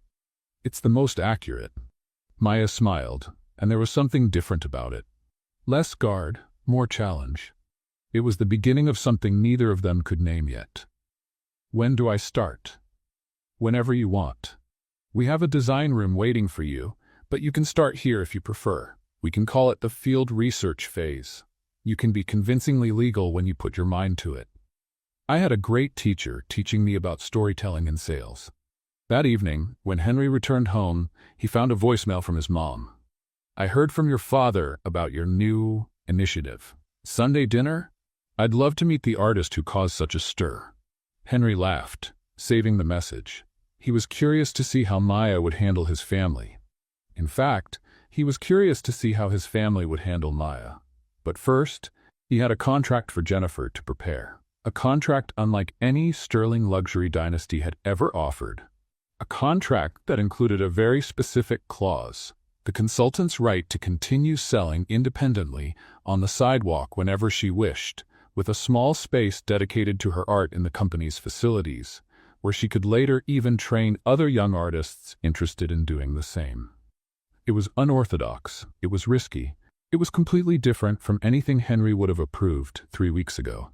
It's the most accurate. Maya smiled, and there was something different about it. Less guard, more challenge. It was the beginning of something neither of them could name yet. When do I start? Whenever you want. We have a design room waiting for you, but you can start here if you prefer. We can call it the field research phase. You can be convincingly legal when you put your mind to it. I had a great teacher teaching me about storytelling and sales. That evening, when Henry returned home, he found a voicemail from his mom. I heard from your father about your new initiative. Sunday dinner? I'd love to meet the artist who caused such a stir. Henry laughed, saving the message. He was curious to see how Maya would handle his family. In fact, he was curious to see how his family would handle Maya. But first, he had a contract for Jennifer to prepare. A contract unlike any sterling luxury dynasty had ever offered. A contract that included a very specific clause: the consultant's right to continue selling independently on the sidewalk whenever she wished, with a small space dedicated to her art in the company's facilities, where she could later even train other young artists interested in doing the same. It was unorthodox, it was risky, it was completely different from anything Henry would have approved 3 weeks ago.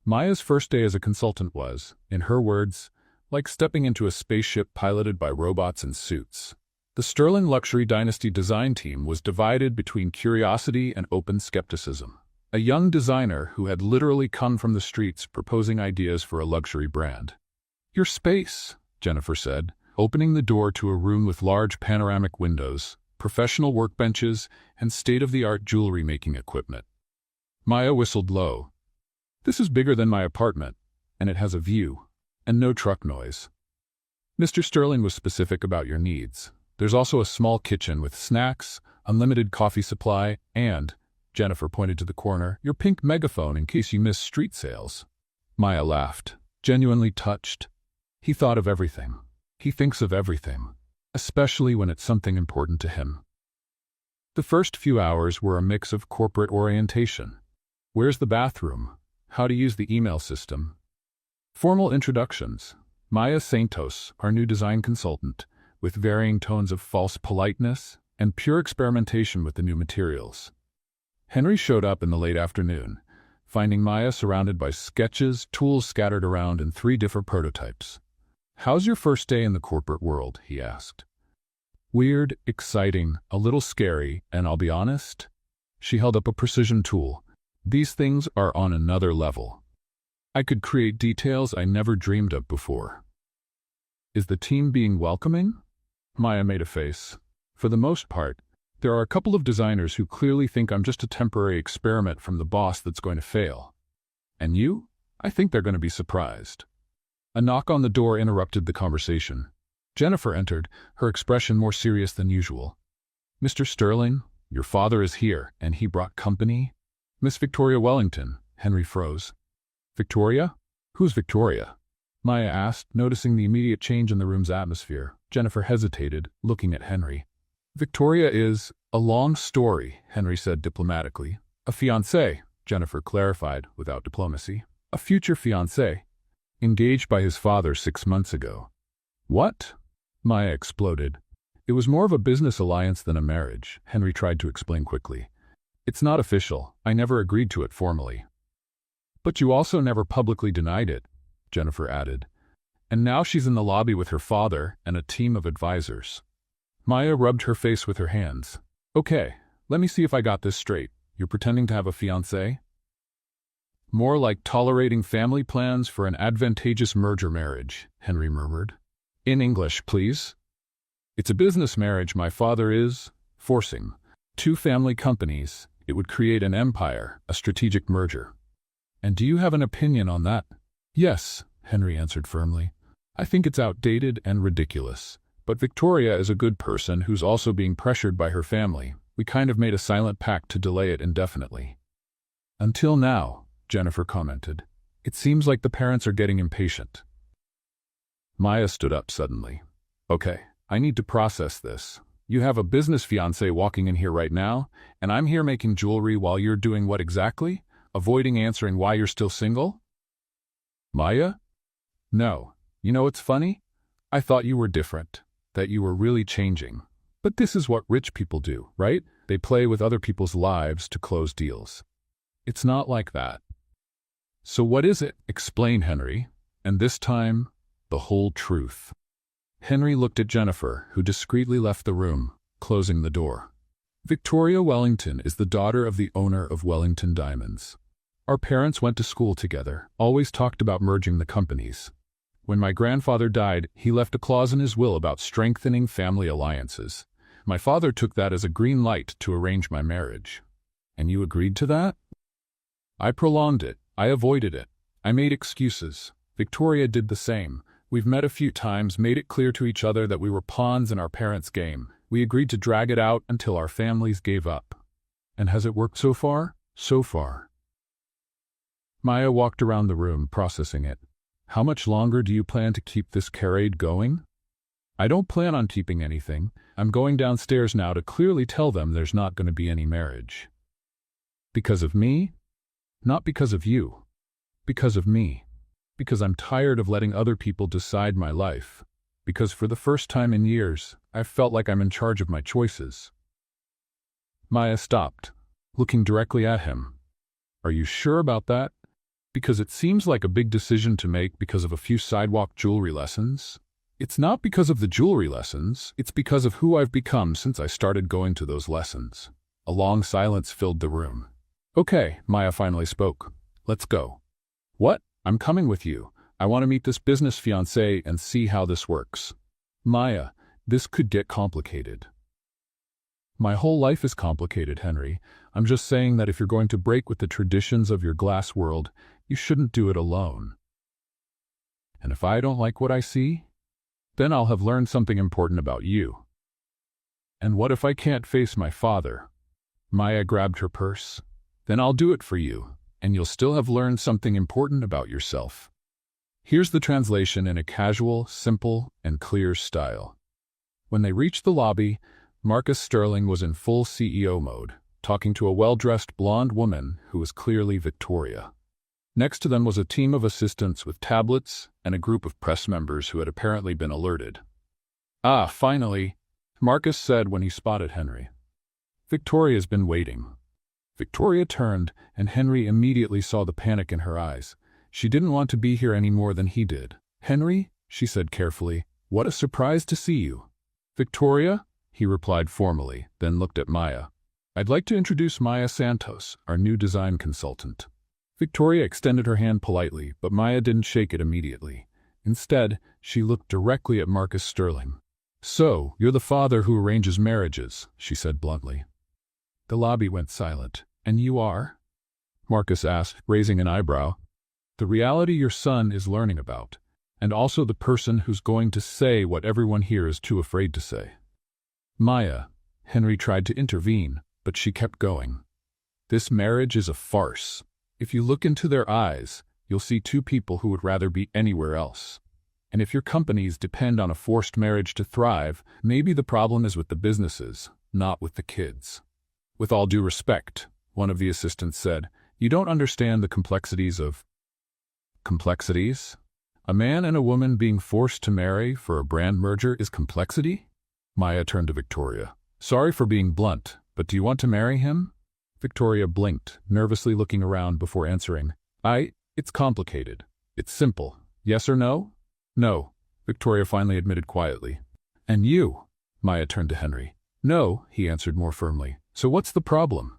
Maya's first day as a consultant was, in her words, like stepping into a spaceship piloted by robots in suits. The Sterling Luxury Dynasty design team was divided between curiosity and open skepticism. A young designer who had literally come from the streets proposing ideas for a luxury brand. Your space, Jennifer said, opening the door to a room with large panoramic windows, professional workbenches, and state-of-the-art jewelry-making equipment. Maya whistled low. This is bigger than my apartment, and it has a view, and no truck noise. Mr. Sterling was specific about your needs. There's also a small kitchen with snacks, unlimited coffee supply, and, Jennifer pointed to the corner, your pink megaphone in case you miss street sales. Maya laughed, genuinely touched. He thought of everything. He thinks of everything, especially when it's something important to him. The first few hours were a mix of corporate orientation. Where's the bathroom? How to use the email system. Formal introductions. Maya Santos, our new design consultant, with varying tones of false politeness and pure experimentation with the new materials. Henry showed up in the late afternoon, finding Maya surrounded by sketches, tools scattered around, and 3 different prototypes. How's your first day in the corporate world? He asked. Weird, exciting, a little scary, and I'll be honest. She held up a precision tool. These things are on another level. I could create details I never dreamed of before. Is the team being welcoming? Maya made a face. For the most part, there are a couple of designers who clearly think I'm just a temporary experiment from the boss that's going to fail. And you? I think they're going to be surprised. A knock on the door interrupted the conversation. Jennifer entered, her expression more serious than usual. Mr. Sterling, your father is here, and he brought company? Miss Victoria Wellington. Henry froze. Victoria? Who's Victoria? Maya asked, noticing the immediate change in the room's atmosphere. Jennifer hesitated, looking at Henry. Victoria is a long story, Henry said diplomatically. A fiancé, Jennifer clarified without diplomacy. A future fiancé. Engaged by his father 6 months ago. What? Maya exploded. It was more of a business alliance than a marriage, Henry tried to explain quickly. It's not official. I never agreed to it formally. But you also never publicly denied it, Jennifer added. And now she's in the lobby with her father and a team of advisors. Maya rubbed her face with her hands. Okay, let me see if I got this straight. You're pretending to have a fiancé? More like tolerating family plans for an advantageous merger marriage, Henry murmured. In English, please. It's a business marriage my father is forcing. 2 family companies. It would create an empire, a strategic merger. And do you have an opinion on that? Yes, Henry answered firmly. I think it's outdated and ridiculous. But Victoria is a good person who's also being pressured by her family. We kind of made a silent pact to delay it indefinitely. Until now, Jennifer commented. It seems like the parents are getting impatient. Maya stood up suddenly. Okay, I need to process this. You have a business fiancé walking in here right now, and I'm here making jewelry while you're doing what exactly? Avoiding answering why you're still single? Maya? No. You know what's funny? I thought you were different, that you were really changing. But this is what rich people do, right? They play with other people's lives to close deals. It's not like that. So what is it? Explain, Henry. And this time, the whole truth. Henry looked at Jennifer, who discreetly left the room, closing the door. Victoria Wellington is the daughter of the owner of Wellington Diamonds. Our parents went to school together, always talked about merging the companies. When my grandfather died, he left a clause in his will about strengthening family alliances. My father took that as a green light to arrange my marriage. And you agreed to that? I prolonged it. I avoided it. I made excuses. Victoria did the same. We've met a few times, made it clear to each other that we were pawns in our parents' game. We agreed to drag it out until our families gave up. And has it worked so far? So far. Maya walked around the room, processing it. How much longer do you plan to keep this charade going? I don't plan on keeping anything. I'm going downstairs now to clearly tell them there's not going to be any marriage. Because of me? Not because of you. Because of me. Because I'm tired of letting other people decide my life. Because for the first time in years, I've felt like I'm in charge of my choices. Maya stopped, looking directly at him. Are you sure about that? Because it seems like a big decision to make because of a few sidewalk jewelry lessons. It's not because of the jewelry lessons, it's because of who I've become since I started going to those lessons. A long silence filled the room. Okay, Maya finally spoke. Let's go. What? I'm coming with you. I want to meet this business fiancé and see how this works. Maya, this could get complicated. My whole life is complicated, Henry. I'm just saying that if you're going to break with the traditions of your glass world, you shouldn't do it alone. And if I don't like what I see, then I'll have learned something important about you. And what if I can't face my father? Maya grabbed her purse. Then I'll do it for you, and you'll still have learned something important about yourself. Here's the translation in a casual, simple, and clear style. When they reached the lobby, Marcus Sterling was in full CEO mode, talking to a well-dressed blonde woman who was clearly Victoria. Next to them was a team of assistants with tablets and a group of press members who had apparently been alerted. Ah, finally, Marcus said when he spotted Henry. Victoria's been waiting. Victoria turned, and Henry immediately saw the panic in her eyes. She didn't want to be here any more than he did. Henry, she said carefully, what a surprise to see you. Victoria, he replied formally, then looked at Maya. I'd like to introduce Maya Santos, our new design consultant. Victoria extended her hand politely, but Maya didn't shake it immediately. Instead, she looked directly at Marcus Sterling. So, you're the father who arranges marriages, she said bluntly. The lobby went silent. And you are? Marcus asked, raising an eyebrow. The reality your son is learning about, and also the person who's going to say what everyone here is too afraid to say. Maya, Henry tried to intervene, but she kept going. This marriage is a farce. If you look into their eyes, you'll see two people who would rather be anywhere else. And if your companies depend on a forced marriage to thrive, maybe the problem is with the businesses, not with the kids. With all due respect, one of the assistants said, you don't understand the complexities of... Complexities? A man and a woman being forced to marry for a brand merger is complexity? Maya turned to Victoria. Sorry for being blunt, but do you want to marry him? Victoria blinked, nervously looking around before answering. It's complicated. It's simple. Yes or no? No, Victoria finally admitted quietly. And you? Maya turned to Henry. No, he answered more firmly. So what's the problem?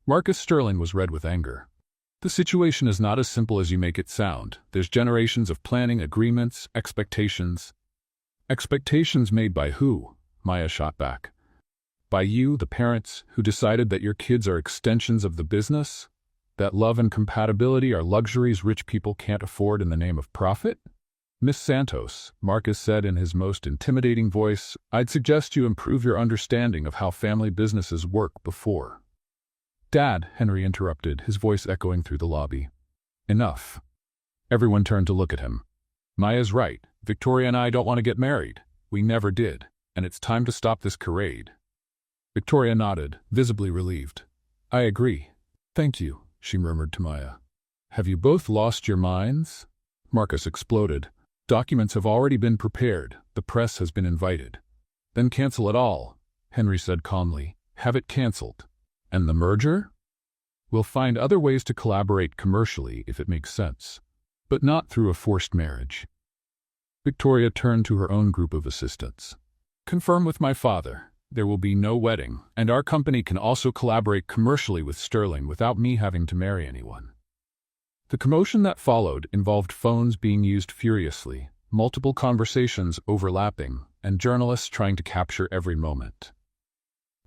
Marcus Sterling was red with anger. The situation is not as simple as you make it sound. There's generations of planning, agreements, expectations. Expectations made by who? Maya shot back. By you, the parents, who decided that your kids are extensions of the business? That love and compatibility are luxuries rich people can't afford in the name of profit? Miss Santos, Marcus said in his most intimidating voice, I'd suggest you improve your understanding of how family businesses work before. Dad, Henry interrupted, his voice echoing through the lobby. Enough. Everyone turned to look at him. Maya's right. Victoria and I don't want to get married. We never did, and it's time to stop this charade. Victoria nodded, visibly relieved. I agree. Thank you, she murmured to Maya. Have you both lost your minds? Marcus exploded. Documents have already been prepared. The press has been invited. Then cancel it all, Henry said calmly. Have it cancelled. And the merger? We'll find other ways to collaborate commercially if it makes sense, but not through a forced marriage. Victoria turned to her own group of assistants. Confirm with my father. There will be no wedding, and our company can also collaborate commercially with Sterling without me having to marry anyone. The commotion that followed involved phones being used furiously, multiple conversations overlapping, and journalists trying to capture every moment.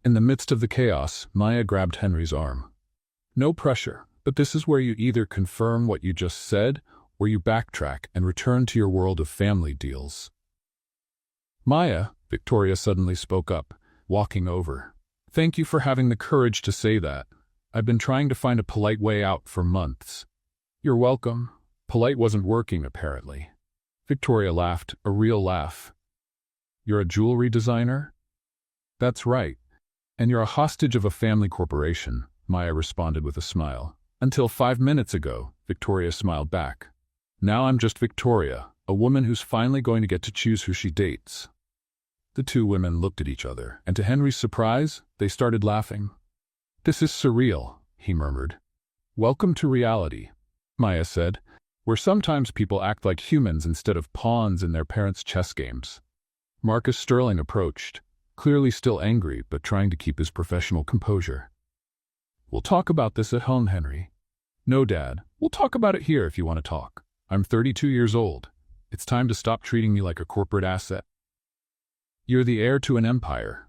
In the midst of the chaos, Maya grabbed Henry's arm. No pressure, but this is where you either confirm what you just said, or you backtrack and return to your world of family deals. Maya, Victoria suddenly spoke up, walking over. Thank you for having the courage to say that. I've been trying to find a polite way out for months. You're welcome. Polite wasn't working, apparently. Victoria laughed, a real laugh. You're a jewelry designer? That's right. And you're a hostage of a family corporation, Maya responded with a smile. Until 5 minutes ago, Victoria smiled back. Now I'm just Victoria, a woman who's finally going to get to choose who she dates. The two women looked at each other, and to Henry's surprise, they started laughing. This is surreal, he murmured. Welcome to reality, Maya said, where sometimes people act like humans instead of pawns in their parents' chess games. Marcus Sterling approached, clearly still angry but trying to keep his professional composure. We'll talk about this at home, Henry. No, Dad, we'll talk about it here if you want to talk. I'm 32 years old. It's time to stop treating me like a corporate asset. You're the heir to an empire.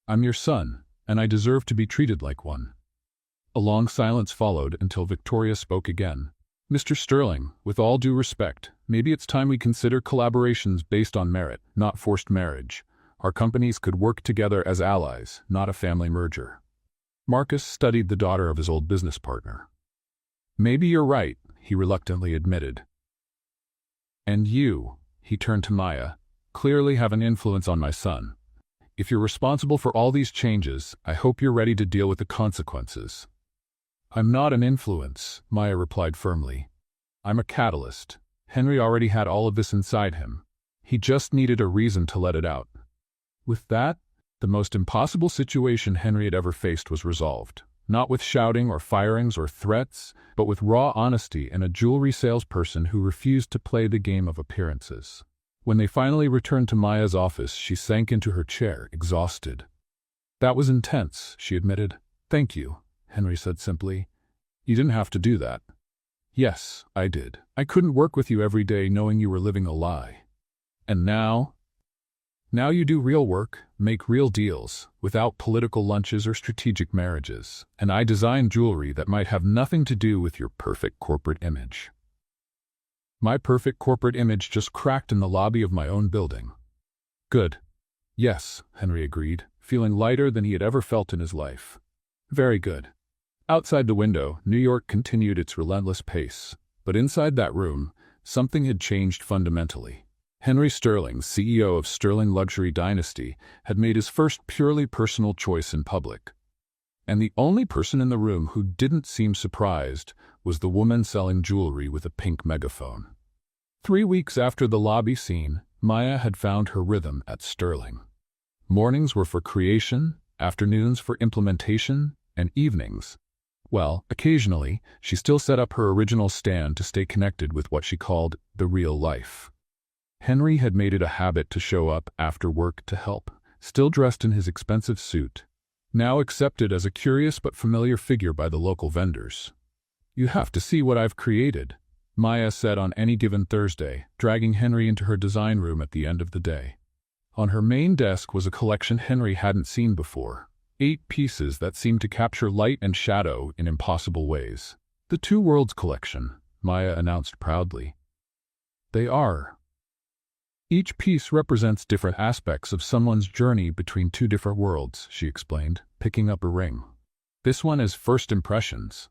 I'm your son, and I deserve to be treated like one. A long silence followed until Victoria spoke again. Mr. Sterling, with all due respect, maybe it's time we consider collaborations based on merit, not forced marriage. Our companies could work together as allies, not a family merger. Marcus studied the daughter of his old business partner. Maybe you're right, he reluctantly admitted. And you, he turned to Maya, clearly have an influence on my son. If you're responsible for all these changes, I hope you're ready to deal with the consequences. I'm not an influence, Maya replied firmly. I'm a catalyst. Henry already had all of this inside him. He just needed a reason to let it out. With that, the most impossible situation Henry had ever faced was resolved. Not with shouting or firings or threats, but with raw honesty and a jewelry salesperson who refused to play the game of appearances. When they finally returned to Maya's office, she sank into her chair, exhausted. That was intense, she admitted. Thank you, Henry said simply. You didn't have to do that. Yes, I did. I couldn't work with you every day knowing you were living a lie. And now? Now you do real work, make real deals, without political lunches or strategic marriages, and I design jewelry that might have nothing to do with your perfect corporate image. My perfect corporate image just cracked in the lobby of my own building. Good. Yes, Henry agreed, feeling lighter than he had ever felt in his life. Very good. Outside the window, New York continued its relentless pace, but inside that room, something had changed fundamentally. Henry Sterling, CEO of Sterling Luxury Dynasty, had made his first purely personal choice in public. And the only person in the room who didn't seem surprised was the woman selling jewelry with a pink megaphone. 3 weeks after the lobby scene, Maya had found her rhythm at Sterling. Mornings were for creation, afternoons for implementation, and evenings. Well, occasionally, she still set up her original stand to stay connected with what she called the real life. Henry had made it a habit to show up after work to help, still dressed in his expensive suit, now accepted as a curious but familiar figure by the local vendors. You have to see what I've created, Maya said on any given Thursday, dragging Henry into her design room at the end of the day. On her main desk was a collection Henry hadn't seen before, 8 pieces that seemed to capture light and shadow in impossible ways. The Two Worlds collection, Maya announced proudly. They are. Each piece represents different aspects of someone's journey between 2 different worlds, she explained, picking up a ring. This one is first impressions.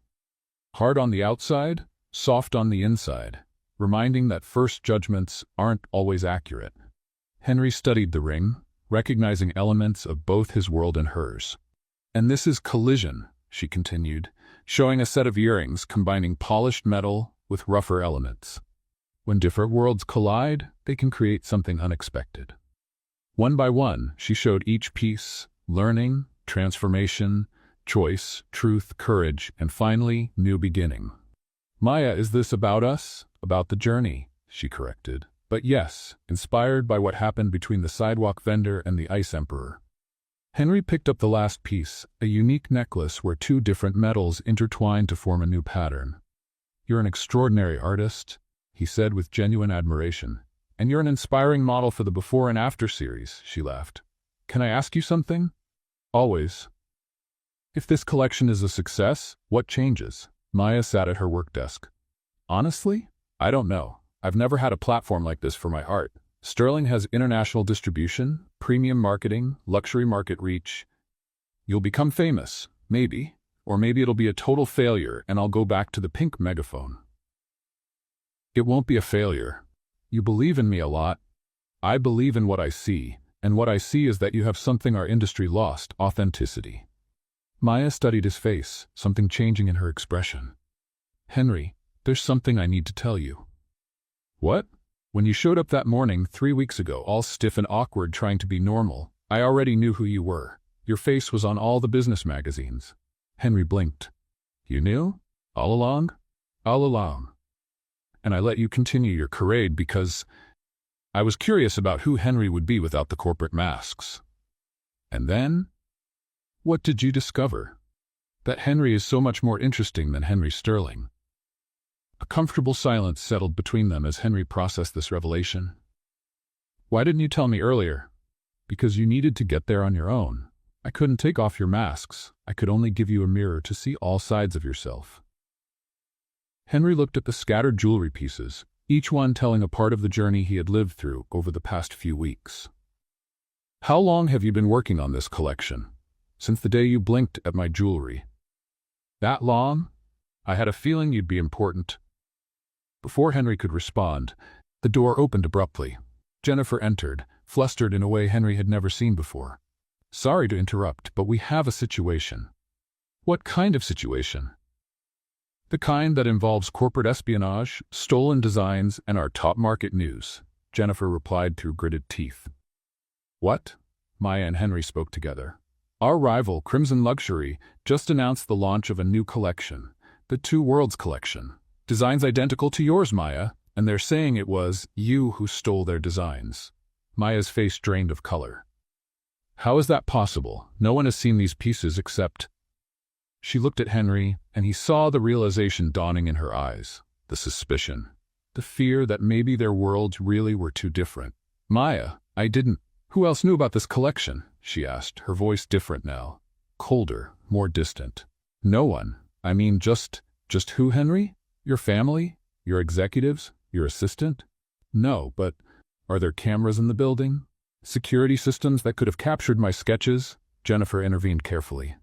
Hard on the outside, soft on the inside. reminding that first judgments aren't always accurate. Henry studied the ring, recognizing elements of both his world and hers. "And this is collision," she continued, showing a set of earrings combining polished metal with rougher elements. "When different worlds collide, they can create something unexpected." One by one, she showed each piece: learning, transformation, choice, truth, courage, and finally, new beginning. "Maya, is this about us? About the journey?" she corrected. "But yes, inspired by what happened between the sidewalk vendor and the Ice Emperor." Henry picked up the last piece, a unique necklace where two different metals intertwined to form a new pattern. "You're an extraordinary artist," he said with genuine admiration. "And you're an inspiring model for the before and after series," she laughed. "Can I ask you something?" "Always." "If this collection is a success, what changes?" Maya sat at her work desk. "Honestly, I don't know. I've never had a platform like this for my art. Sterling has international distribution, premium marketing, luxury market reach. You'll become famous, maybe, or maybe it'll be a total failure and I'll go back to the pink megaphone." "It won't be a failure. You believe in me a lot. I believe in what I see, and what I see is that you have something our industry lost: authenticity." Maya studied his face, something changing in her expression. "Henry, there's something I need to tell you." "What?" "When you showed up that morning 3 weeks ago, all stiff and awkward trying to be normal, I already knew who you were. Your face was on all the business magazines." Henry blinked. "You knew? All along?" "All along. And I let you continue your charade because I was curious about who Henry would be without the corporate masks." "And then?" "What did you discover?" "That Henry is so much more interesting than Henry Sterling." A comfortable silence settled between them as Henry processed this revelation. "Why didn't you tell me earlier?" "Because you needed to get there on your own. I couldn't take off your masks. I could only give you a mirror to see all sides of yourself." Henry looked at the scattered jewelry pieces, each one telling a part of the journey he had lived through over the past few weeks. "How long have you been working on this collection?" "Since the day you blinked at my jewelry." "That long? I had a feeling you'd be important." Before Henry could respond, the door opened abruptly. Jennifer entered, flustered in a way Henry had never seen before. "Sorry to interrupt, but we have a situation." "What kind of situation?" "The kind that involves corporate espionage, stolen designs, and our top market news," Jennifer replied through gritted teeth. "What?" Maya and Henry spoke together. "Our rival, Crimson Luxury, just announced the launch of a new collection, the Two Worlds collection. Designs identical to yours, Maya, and they're saying it was you who stole their designs." Maya's face drained of color. "How is that possible? No one has seen these pieces except—" She looked at Henry, and he saw the realization dawning in her eyes, the suspicion, the fear that maybe their worlds really were too different. "Maya, I didn't—" "Who else knew about this collection?" she asked, her voice different now, colder, more distant. "No one. I mean, just who, Henry? Your family? Your executives? Your assistant?" "No, but are there cameras in the building? Security systems that could have captured my sketches?" Jennifer intervened carefully.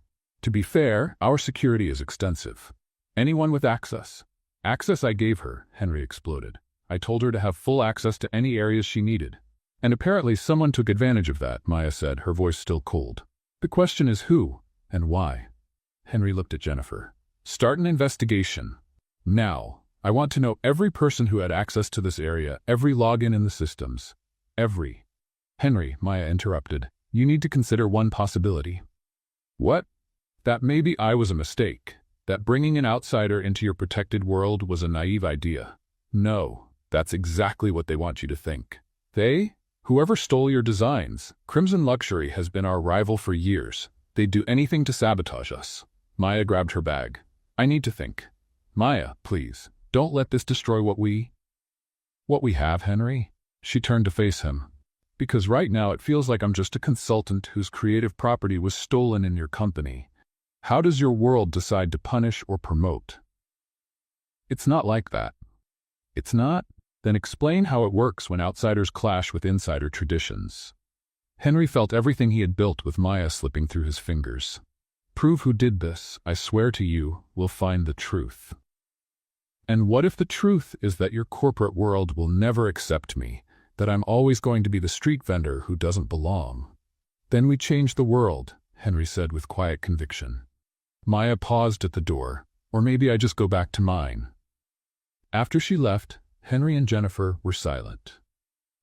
"To be fair, our security is extensive. Anyone with access." "Access I gave her," Henry exploded. "I told her to have full access to any areas she needed. And apparently someone took advantage of that," Maya said, her voice still cold. "The question is who and why." Henry looked at Jennifer. "Start an investigation. Now. I want to know every person who had access to this area, every login in the systems. Every—" "Henry," Maya interrupted, "you need to consider one possibility." "What?" "That maybe I was a mistake. That bringing an outsider into your protected world was a naive idea." "No, that's exactly what they want you to think." "They? Whoever stole your designs. Crimson Luxury has been our rival for years. They'd do anything to sabotage us." Maya grabbed her bag. "I need to think." "Maya, please, don't let this destroy what we have, Henry." She turned to face him. "Because right now it feels like I'm just a consultant whose creative property was stolen in your company. How does your world decide to punish or promote?" "It's not like that." "It's not? Then explain how it works when outsiders clash with insider traditions." Henry felt everything he had built with Maya slipping through his fingers. "Prove who did this. I swear to you, we'll find the truth." And what if the truth is that your corporate world will never accept me, that I'm always going to be the street vendor who doesn't belong? Then we change the world, Henry said with quiet conviction. Maya paused at the door. Or maybe I just go back to mine. After she left, Henry and Jennifer were silent.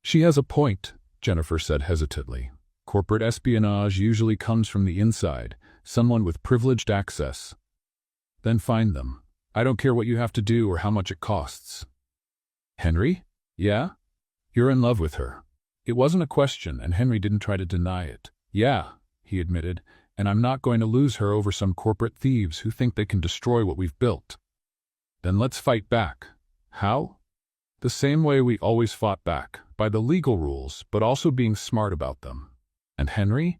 She has a point, Jennifer said hesitantly. Corporate espionage usually comes from the inside, someone with privileged access. Then find them. I don't care what you have to do or how much it costs. Henry? Yeah? You're in love with her. It wasn't a question, and Henry didn't try to deny it. Yeah, he admitted, and I'm not going to lose her over some corporate thieves who think they can destroy what we've built. Then let's fight back. How? The same way we always fought back, by the legal rules, but also being smart about them. And Henry?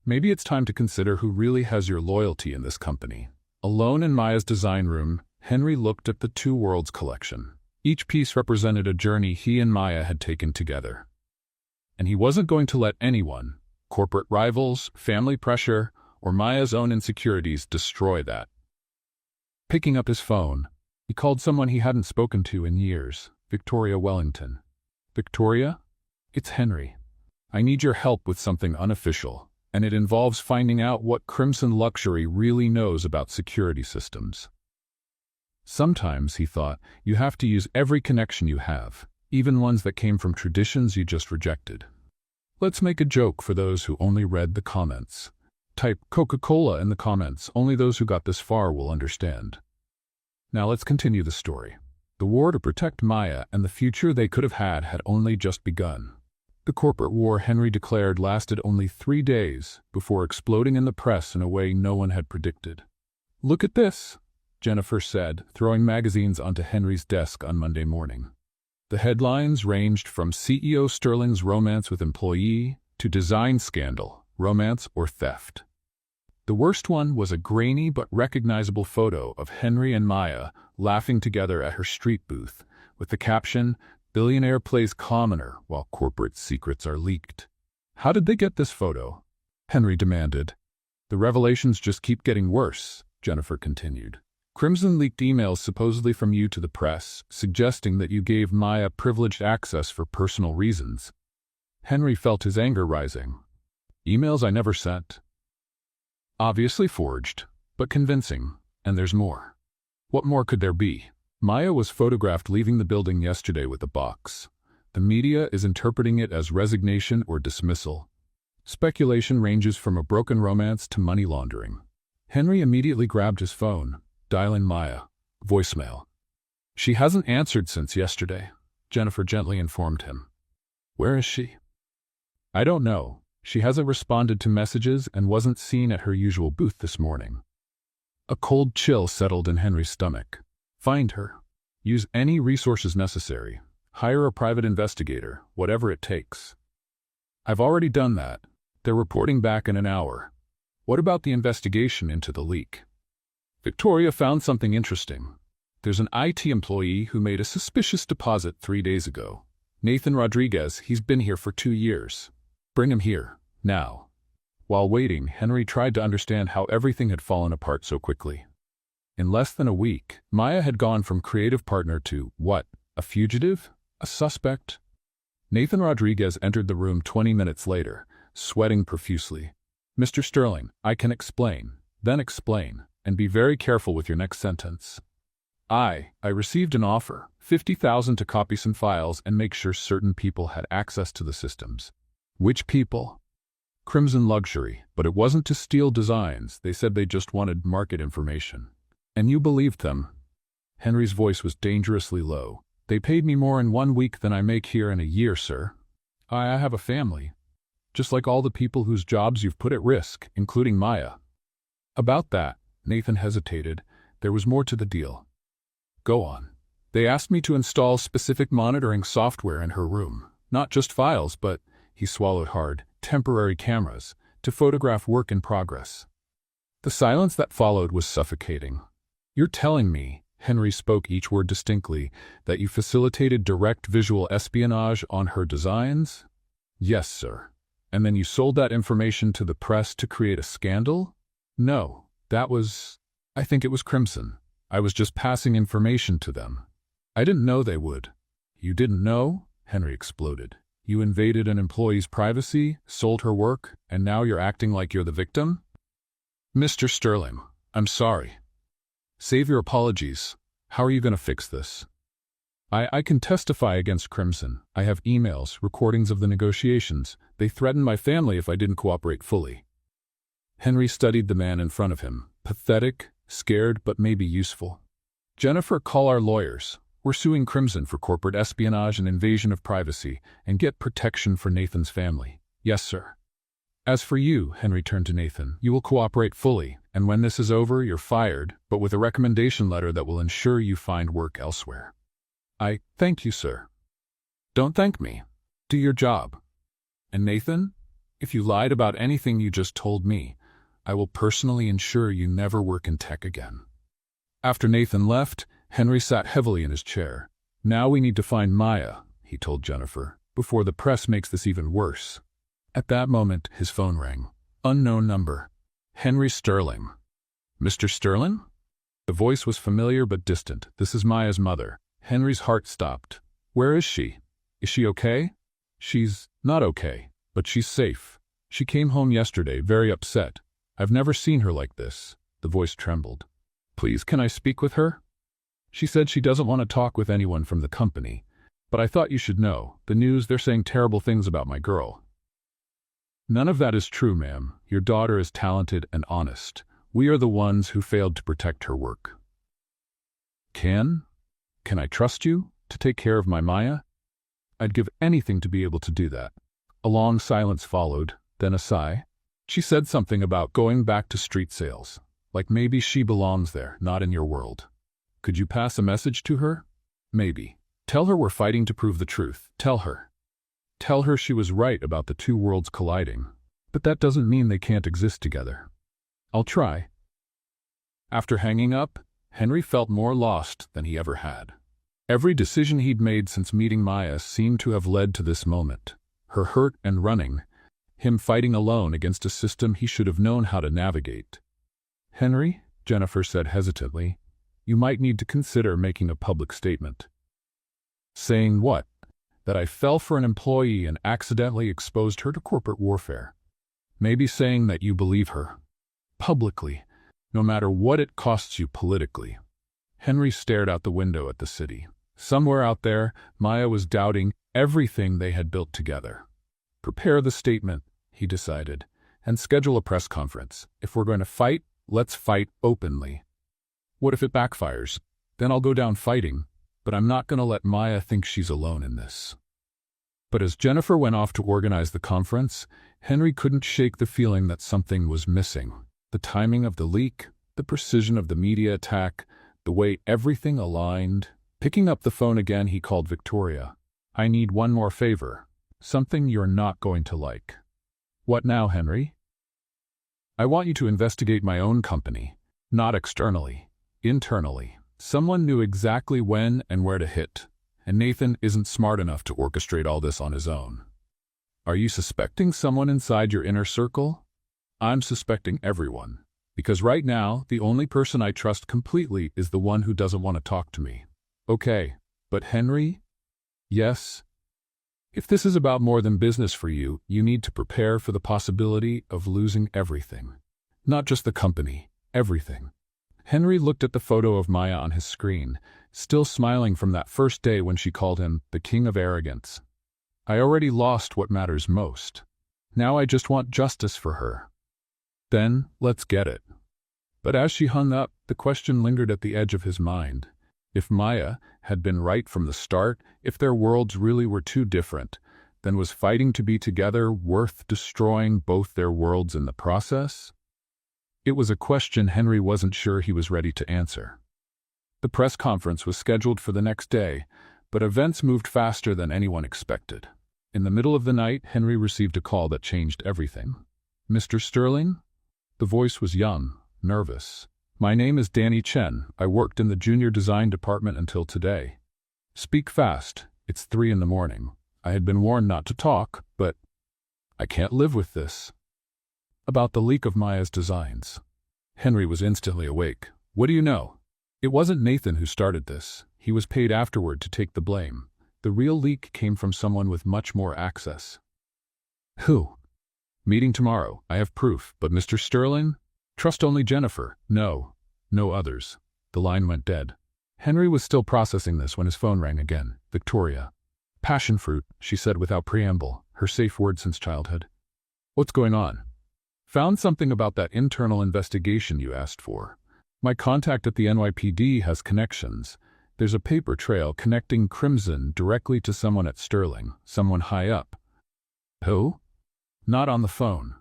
Maybe it's time to consider who really has your loyalty in this company. Alone in Maya's design room, Henry looked at the Two Worlds collection. Each piece represented a journey he and Maya had taken together. And he wasn't going to let anyone, corporate rivals, family pressure, or Maya's own insecurities destroy that. Picking up his phone, he called someone he hadn't spoken to in years, Victoria Wellington. Victoria? It's Henry. I need your help with something unofficial, and it involves finding out what Crimson Luxury really knows about security systems. Sometimes, he thought, you have to use every connection you have, even ones that came from traditions you just rejected. Let's make a joke for those who only read the comments. Type Coca-Cola in the comments. Only those who got this far will understand. Now let's continue the story. The war to protect Maya and the future they could have had only just begun. The corporate war, Henry declared, lasted only 3 days before exploding in the press in a way no one had predicted. Look at this, Jennifer said, throwing magazines onto Henry's desk on Monday morning. The headlines ranged from CEO Sterling's romance with employee to design scandal, romance, or theft. The worst one was a grainy but recognizable photo of Henry and Maya laughing together at her street booth, with the caption, "Billionaire plays commoner while corporate secrets are leaked." How did they get this photo? Henry demanded. The revelations just keep getting worse, Jennifer continued. Crimson leaked emails supposedly from you to the press, suggesting that you gave Maya privileged access for personal reasons. Henry felt his anger rising. Emails I never sent. Obviously forged, but convincing, and there's more. What more could there be? Maya was photographed leaving the building yesterday with a box. The media is interpreting it as resignation or dismissal. Speculation ranges from a broken romance to money laundering. Henry immediately grabbed his phone, dialing Maya. Voicemail. She hasn't answered since yesterday, Jennifer gently informed him. Where is she? I don't know. She hasn't responded to messages and wasn't seen at her usual booth this morning. A cold chill settled in Henry's stomach. Find her. Use any resources necessary. Hire a private investigator, whatever it takes. I've already done that. They're reporting back in an hour. What about the investigation into the leak? Victoria found something interesting. There's an IT employee who made a suspicious deposit 3 days ago. Nathan Rodriguez, he's been here for 2 years. Bring him here, now. While waiting, Henry tried to understand how everything had fallen apart so quickly. In less than a week, Maya had gone from creative partner to, what, a fugitive? A suspect? Nathan Rodriguez entered the room 20 minutes later, sweating profusely. Mr. Sterling, I can explain, then explain, and be very careful with your next sentence. I received an offer, $50,000 to copy some files and make sure certain people had access to the systems. Which people? Crimson Luxury, but it wasn't to steal designs. They said they just wanted market information. And you believed them? Henry's voice was dangerously low. They paid me more in 1 week than I make here in a year, sir. I have a family. Just like all the people whose jobs you've put at risk, including Maya. About that, Nathan hesitated. There was more to the deal. Go on. They asked me to install specific monitoring software in her room. Not just files, but, he swallowed hard, temporary cameras, to photograph work in progress. The silence that followed was suffocating. You're telling me, Henry spoke each word distinctly, that you facilitated direct visual espionage on her designs? Yes, sir. And then you sold that information to the press to create a scandal? No, that was... I think it was Crimson. I was just passing information to them. I didn't know they would. You didn't know? Henry exploded. You invaded an employee's privacy, sold her work, and now you're acting like you're the victim? Mr. Sterling, I'm sorry. Save your apologies. How are you going to fix this? I can testify against Crimson. I have emails, recordings of the negotiations. They threatened my family if I didn't cooperate fully. Henry studied the man in front of him. Pathetic, scared, but maybe useful. Jennifer, call our lawyers. We're suing Crimson for corporate espionage and invasion of privacy, and get protection for Nathan's family. Yes, sir. As for you, Henry turned to Nathan, you will cooperate fully, and when this is over, you're fired, but with a recommendation letter that will ensure you find work elsewhere. I thank you, sir. Don't thank me. Do your job. And Nathan, if you lied about anything you just told me, I will personally ensure you never work in tech again. After Nathan left, Henry sat heavily in his chair. Now we need to find Maya, he told Jennifer, before the press makes this even worse. At that moment, his phone rang. Unknown number. Henry Sterling. Mr. Sterling? The voice was familiar but distant. This is Maya's mother. Henry's heart stopped. Where is she? Is she okay? She's not okay, but she's safe. She came home yesterday, very upset. I've never seen her like this. The voice trembled. Please, can I speak with her? She said she doesn't want to talk with anyone from the company, but I thought you should know. The news, they're saying terrible things about my girl. None of that is true, ma'am. Your daughter is talented and honest. We are the ones who failed to protect her work. Can I trust you to take care of my Maya? I'd give anything to be able to do that. A long silence followed, then a sigh. She said something about going back to street sales, like maybe she belongs there, not in your world. Could you pass a message to her? Maybe. Tell her we're fighting to prove the truth. Tell her. Tell her she was right about the two worlds colliding, but that doesn't mean they can't exist together. I'll try. After hanging up, Henry felt more lost than he ever had. Every decision he'd made since meeting Maya seemed to have led to this moment. Her hurt and running, him fighting alone against a system he should have known how to navigate. Henry, Jennifer said hesitantly, you might need to consider making a public statement. Saying what? That I fell for an employee and accidentally exposed her to corporate warfare. Maybe saying that you believe her. Publicly, no matter what it costs you politically. Henry stared out the window at the city. Somewhere out there, Maya was doubting everything they had built together. Prepare the statement, he decided, and schedule a press conference. If we're going to fight, let's fight openly. What if it backfires? Then I'll go down fighting, but I'm not going to let Maya think she's alone in this. But as Jennifer went off to organize the conference, Henry couldn't shake the feeling that something was missing. The timing of the leak, the precision of the media attack, the way everything aligned. Picking up the phone again, he called Victoria. I need one more favor. Something you're not going to like. What now, Henry? I want you to investigate my own company. Not externally. Internally. Someone knew exactly when and where to hit, and Nathan isn't smart enough to orchestrate all this on his own. Are you suspecting someone inside your inner circle? I'm suspecting everyone, because right now, the only person I trust completely is the one who doesn't want to talk to me. Okay, but Henry? Yes? If this is about more than business for you, you need to prepare for the possibility of losing everything. Not just the company, everything. Henry looked at the photo of Maya on his screen, still smiling from that first day when she called him the king of arrogance. I already lost what matters most. Now I just want justice for her. Then, let's get it. But as she hung up, the question lingered at the edge of his mind. If Maya had been right from the start, if their worlds really were too different, then was fighting to be together worth destroying both their worlds in the process? It was a question Henry wasn't sure he was ready to answer. The press conference was scheduled for the next day, but events moved faster than anyone expected. In the middle of the night, Henry received a call that changed everything. Mr. Sterling? The voice was young, nervous. My name is Danny Chen. I worked in the junior design department until today. Speak fast. It's 3 a.m. I had been warned not to talk, but I can't live with this. About the leak of Maya's designs. Henry was instantly awake. What do you know? It wasn't Nathan who started this. He was paid afterward to take the blame. The real leak came from someone with much more access. Who? Meeting tomorrow. I have proof. But Mr. Sterling? Trust only Jennifer. No. No others. The line went dead. Henry was still processing this when his phone rang again. Victoria. Passion fruit, she said without preamble, her safe word since childhood. What's going on? Found something about that internal investigation you asked for. My contact at the NYPD has connections. There's a paper trail connecting Crimson directly to someone at Sterling, someone high up. Who? Not on the phone.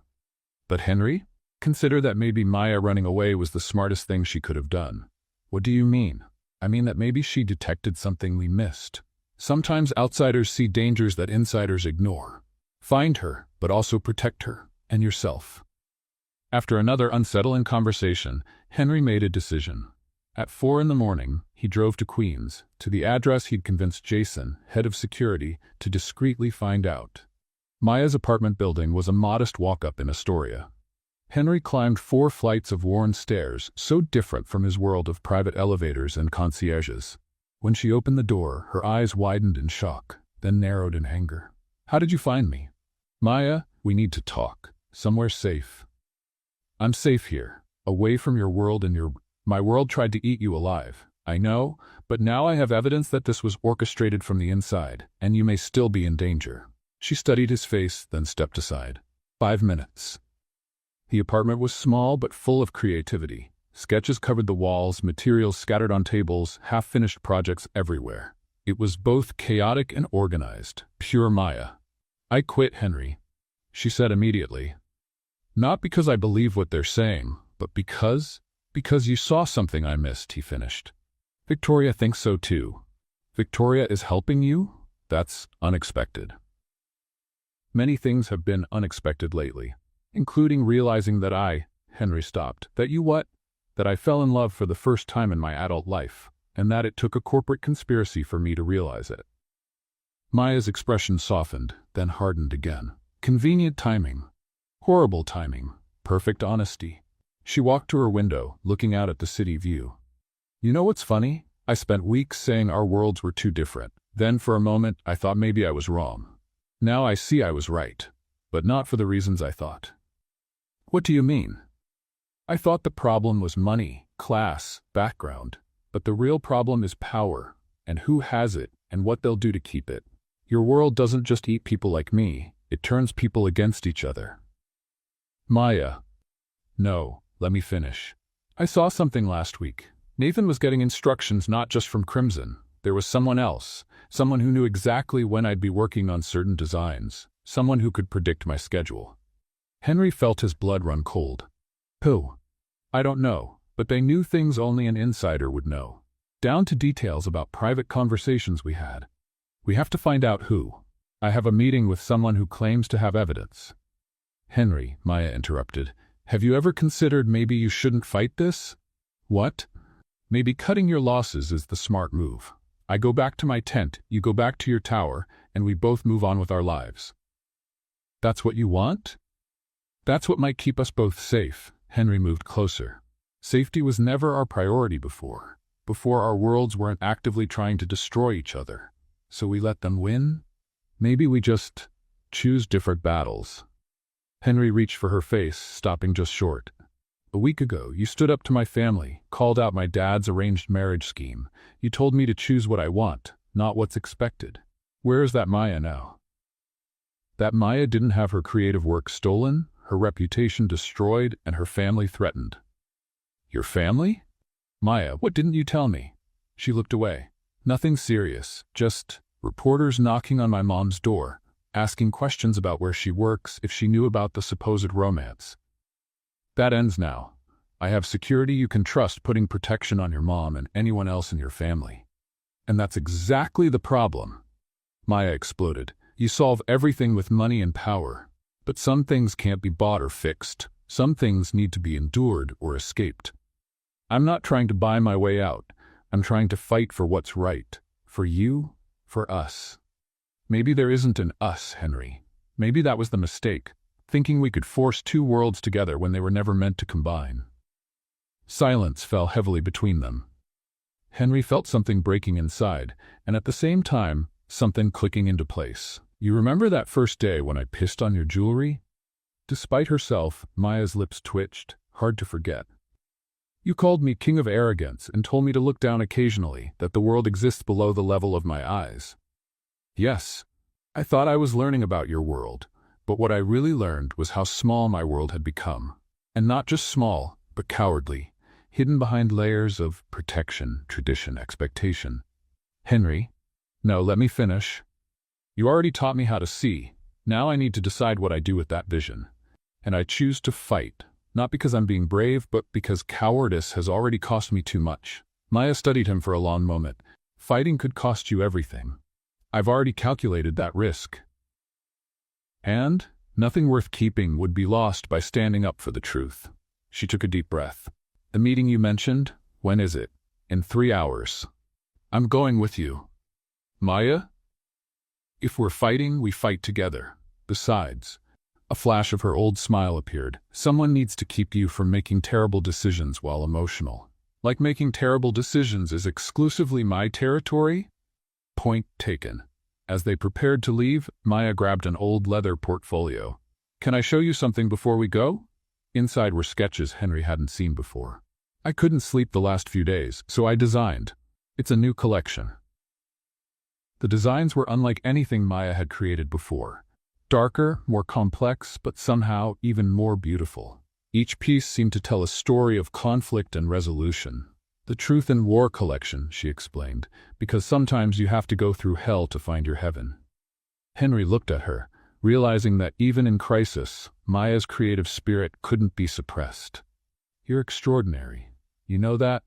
But Henry? Consider that maybe Maya running away was the smartest thing she could have done. What do you mean? I mean that maybe she detected something we missed. Sometimes outsiders see dangers that insiders ignore. Find her, but also protect her, and yourself. After another unsettling conversation, Henry made a decision. At 4 a.m, he drove to Queens, to the address he'd convinced Jason, head of security, to discreetly find out. Maya's apartment building was a modest walk-up in Astoria. Henry climbed 4 flights of worn stairs, so different from his world of private elevators and concierges. When she opened the door, her eyes widened in shock, then narrowed in anger. How did you find me? Maya, we need to talk. Somewhere safe. I'm safe here, away from your world and My world tried to eat you alive. I know, but now I have evidence that this was orchestrated from the inside, and you may still be in danger. She studied his face, then stepped aside. 5 minutes. The apartment was small but full of creativity. Sketches covered the walls, materials scattered on tables, half-finished projects everywhere. It was both chaotic and organized. Pure Maya. I quit, Henry, she said immediately. Not because I believe what they're saying, but because you saw something I missed, he finished. Victoria thinks so too. Victoria is helping you? That's unexpected. Many things have been unexpected lately, including realizing that Henry stopped, that I fell in love for the first time in my adult life, and that it took a corporate conspiracy for me to realize it. Maya's expression softened, then hardened again. Convenient timing. Horrible timing. Perfect honesty. She walked to her window, looking out at the city view. You know what's funny? I spent weeks saying our worlds were too different. Then for a moment, I thought maybe I was wrong. Now I see I was right, but not for the reasons I thought. What do you mean? I thought the problem was money, class, background, but the real problem is power, and who has it, and what they'll do to keep it. Your world doesn't just eat people like me, it turns people against each other. Maya. No, let me finish. I saw something last week. Nathan was getting instructions not just from Crimson. There was someone else, someone who knew exactly when I'd be working on certain designs, someone who could predict my schedule. Henry felt his blood run cold. Who? I don't know, but they knew things only an insider would know. Down to details about private conversations we had. We have to find out who. I have a meeting with someone who claims to have evidence. Henry, Maya interrupted. Have you ever considered maybe you shouldn't fight this? What? Maybe cutting your losses is the smart move. I go back to my tent, you go back to your tower, and we both move on with our lives. That's what you want? That's what might keep us both safe. Henry moved closer. Safety was never our priority before. Before our worlds weren't actively trying to destroy each other. So we let them win? Maybe we just choose different battles. Henry reached for her face, stopping just short. A week ago, you stood up to my family, called out my dad's arranged marriage scheme. You told me to choose what I want, not what's expected. Where is that Maya now? That Maya didn't have her creative work stolen, her reputation destroyed, and her family threatened. Your family? Maya, what didn't you tell me? She looked away. Nothing serious, just reporters knocking on my mom's door, asking questions about where she works, if she knew about the supposed romance. That ends now. I have security you can trust putting protection on your mom and anyone else in your family. And that's exactly the problem. Maya exploded. You solve everything with money and power. But some things can't be bought or fixed. Some things need to be endured or escaped. I'm not trying to buy my way out. I'm trying to fight for what's right. For you, for us. Maybe there isn't an us, Henry. Maybe that was the mistake, thinking we could force 2 worlds together when they were never meant to combine. Silence fell heavily between them. Henry felt something breaking inside, and at the same time, something clicking into place. You remember that first day when I pissed on your jewelry? Despite herself, Maya's lips twitched, hard to forget. You called me king of arrogance and told me to look down occasionally, that the world exists below the level of my eyes. Yes, I thought I was learning about your world, but what I really learned was how small my world had become. And not just small, but cowardly, hidden behind layers of protection, tradition, expectation. Henry, no, let me finish. You already taught me how to see. Now I need to decide what I do with that vision. And I choose to fight, not because I'm being brave, but because cowardice has already cost me too much. Maya studied him for a long moment. Fighting could cost you everything. I've already calculated that risk. And nothing worth keeping would be lost by standing up for the truth. She took a deep breath. The meeting you mentioned, when is it? In 3 hours. I'm going with you. Maya? If we're fighting, we fight together. Besides, a flash of her old smile appeared. Someone needs to keep you from making terrible decisions while emotional. Like making terrible decisions is exclusively my territory? Point taken. As they prepared to leave, Maya grabbed an old leather portfolio. Can I show you something before we go? Inside were sketches Henry hadn't seen before. I couldn't sleep the last few days, so I designed. It's a new collection. The designs were unlike anything Maya had created before. Darker, more complex, but somehow even more beautiful. Each piece seemed to tell a story of conflict and resolution. The Truth in War collection, she explained, because sometimes you have to go through hell to find your heaven. Henry looked at her, realizing that even in crisis, Maya's creative spirit couldn't be suppressed. You're extraordinary. You know that?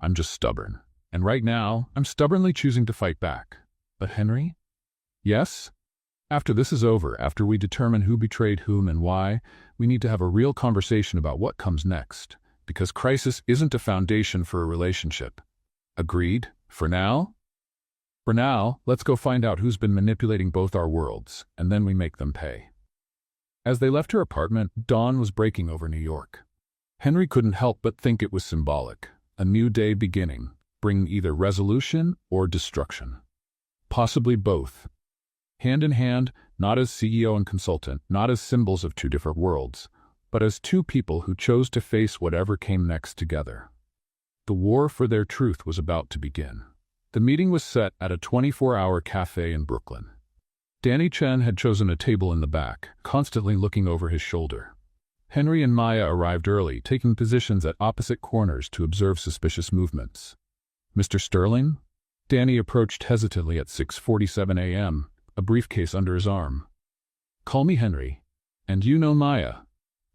I'm just stubborn. And right now, I'm stubbornly choosing to fight back. But Henry? Yes? After this is over, after we determine who betrayed whom and why, we need to have a real conversation about what comes next. Because crisis isn't a foundation for a relationship. Agreed? For now? For now, let's go find out who's been manipulating both our worlds, and then we make them pay. As they left her apartment, dawn was breaking over New York. Henry couldn't help but think it was symbolic. A new day beginning, bringing either resolution or destruction. Possibly both. Hand in hand, not as CEO and consultant, not as symbols of two different worlds, but as two people who chose to face whatever came next together. The war for their truth was about to begin. The meeting was set at a 24-hour cafe in Brooklyn. Danny Chen had chosen a table in the back, constantly looking over his shoulder. Henry and Maya arrived early, taking positions at opposite corners to observe suspicious movements. Mr. Sterling? Danny approached hesitantly at 6:47 a.m., a briefcase under his arm. Call me Henry. And you know Maya.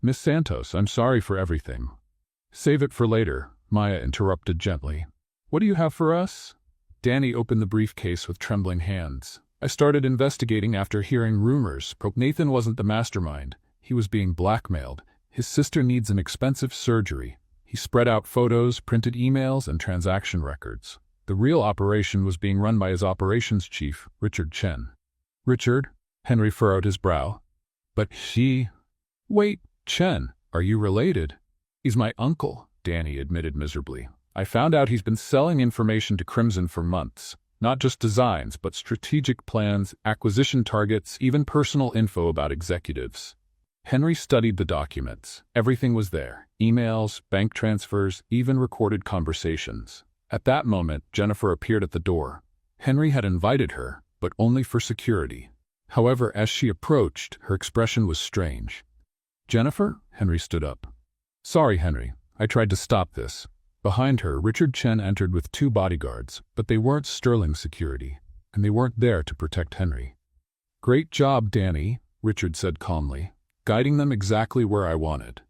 Miss Santos, I'm sorry for everything. Save it for later, Maya interrupted gently. What do you have for us? Danny opened the briefcase with trembling hands. I started investigating after hearing rumors. Nathan wasn't the mastermind. He was being blackmailed. His sister needs an expensive surgery. He spread out photos, printed emails, and transaction records. The real operation was being run by his operations chief, Richard Chen. Richard? Henry furrowed his brow. But he... Wait, Chen, are you related? He's my uncle, Danny admitted miserably. I found out he's been selling information to Crimson for months. Not just designs, but strategic plans, acquisition targets, even personal info about executives. Henry studied the documents. Everything was there. Emails, bank transfers, even recorded conversations. At that moment, Jennifer appeared at the door. Henry had invited her, but only for security. However, as she approached, her expression was strange. Jennifer? Henry stood up. Sorry, Henry. I tried to stop this. Behind her, Richard Chen entered with 2 bodyguards, but they weren't Sterling security, and they weren't there to protect Henry. Great job, Danny, Richard said calmly, guiding them exactly where I wanted.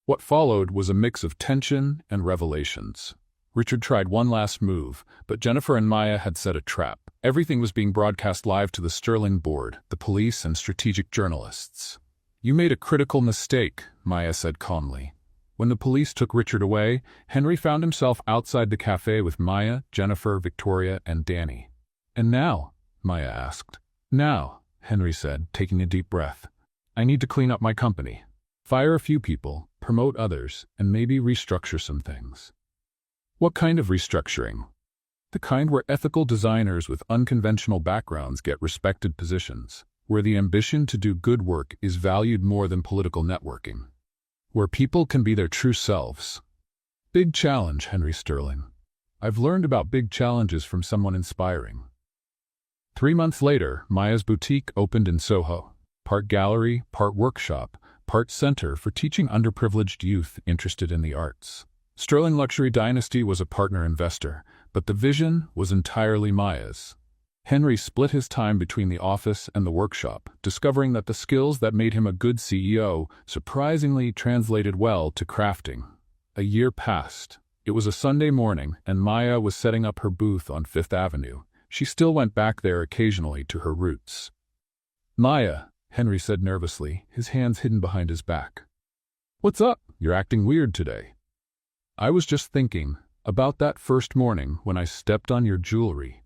What followed was a mix of tension and revelations. Richard tried one last move, but Jennifer and Maya had set a trap. Everything was being broadcast live to the Sterling board, the police, and strategic journalists. You made a critical mistake, Maya said calmly. When the police took Richard away, Henry found himself outside the cafe with Maya, Jennifer, Victoria, and Danny. And now? Maya asked. Now, Henry said, taking a deep breath. I need to clean up my company. Fire a few people, promote others, and maybe restructure some things. What kind of restructuring? The kind where ethical designers with unconventional backgrounds get respected positions, where the ambition to do good work is valued more than political networking, where people can be their true selves. Big challenge, Henry Sterling. I've learned about big challenges from someone inspiring. 3 months later, Maya's boutique opened in Soho. Part gallery, part workshop, part center for teaching underprivileged youth interested in the arts. Sterling Luxury Dynasty was a partner investor, but the vision was entirely Maya's. Henry split his time between the office and the workshop, discovering that the skills that made him a good CEO surprisingly translated well to crafting. A year passed. It was a Sunday morning, and Maya was setting up her booth on Fifth Avenue. She still went back there occasionally to her roots. "Maya," Henry said nervously, his hands hidden behind his back. "What's up? You're acting weird today." "I was just thinking about that first morning when I stepped on your jewelry.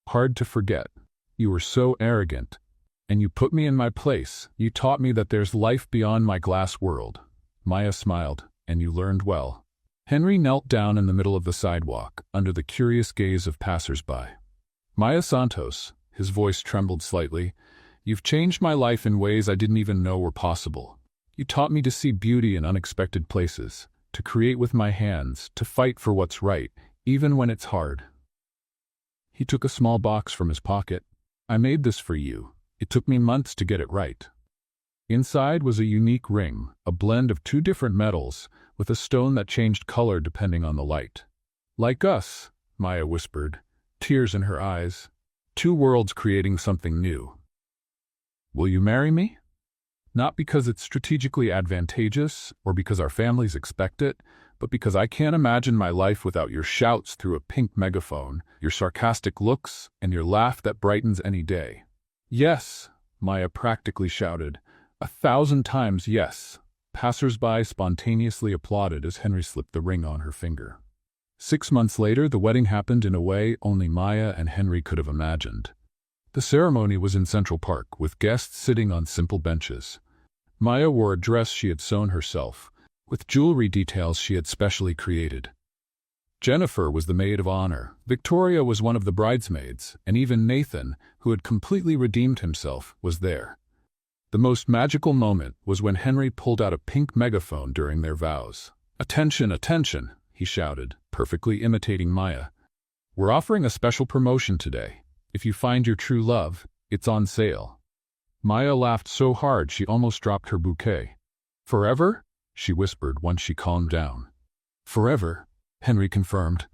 Hard to forget. You were so arrogant, and you put me in my place. You taught me that there's life beyond my glass world." Maya smiled, "And you learned well." Henry knelt down in the middle of the sidewalk, under the curious gaze of passers-by. "Maya Santos," his voice trembled slightly, "you've changed my life in ways I didn't even know were possible. You taught me to see beauty in unexpected places, to create with my hands, to fight for what's right, even when it's hard." He took a small box from his pocket. "I made this for you. It took me months to get it right." Inside was a unique ring, a blend of 2 different metals, with a stone that changed color depending on the light. "Like us," Maya whispered, tears in her eyes. "2 worlds creating something new. Will you marry me? Not because it's strategically advantageous or because our families expect it, but because I can't imagine my life without your shouts through a pink megaphone, your sarcastic looks, and your laugh that brightens any day." "Yes," Maya practically shouted. 1,000 times yes. Passers-by spontaneously applauded as Henry slipped the ring on her finger. 6 months later, the wedding happened in a way only Maya and Henry could have imagined. The ceremony was in Central Park, with guests sitting on simple benches. Maya wore a dress she had sewn herself, with jewelry details she had specially created. Jennifer was the maid of honor, Victoria was one of the bridesmaids, and even Nathan, who had completely redeemed himself, was there. The most magical moment was when Henry pulled out a pink megaphone during their vows. "Attention, attention," he shouted, perfectly imitating Maya. "We're offering a special promotion today. If you find your true love, it's on sale." Maya laughed so hard she almost dropped her bouquet. "Forever?" she whispered once she calmed down. "Forever," Henry confirmed.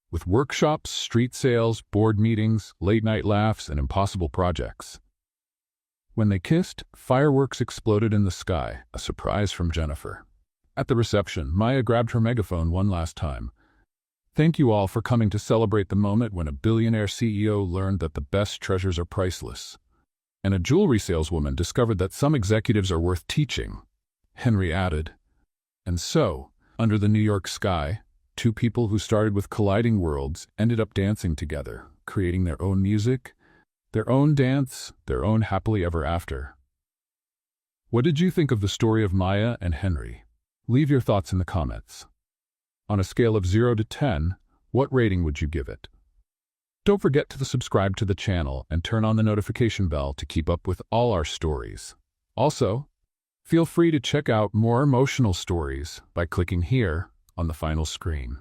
"With workshops, street sales, board meetings, late-night laughs, and impossible projects." When they kissed, fireworks exploded in the sky, a surprise from Jennifer. At the reception, Maya grabbed her megaphone one last time. "Thank you all for coming to celebrate the moment when a billionaire CEO learned that the best treasures are priceless. And a jewelry saleswoman discovered that some executives are worth teaching," Henry added. And so, under the New York sky, 2 people who started with colliding worlds ended up dancing together, creating their own music, their own dance, their own happily ever after. What did you think of the story of Maya and Henry? Leave your thoughts in the comments. On a scale of 0 to 10, what rating would you give it? Don't forget to subscribe to the channel and turn on the notification bell to keep up with all our stories. Also, feel free to check out more emotional stories by clicking here on the final screen.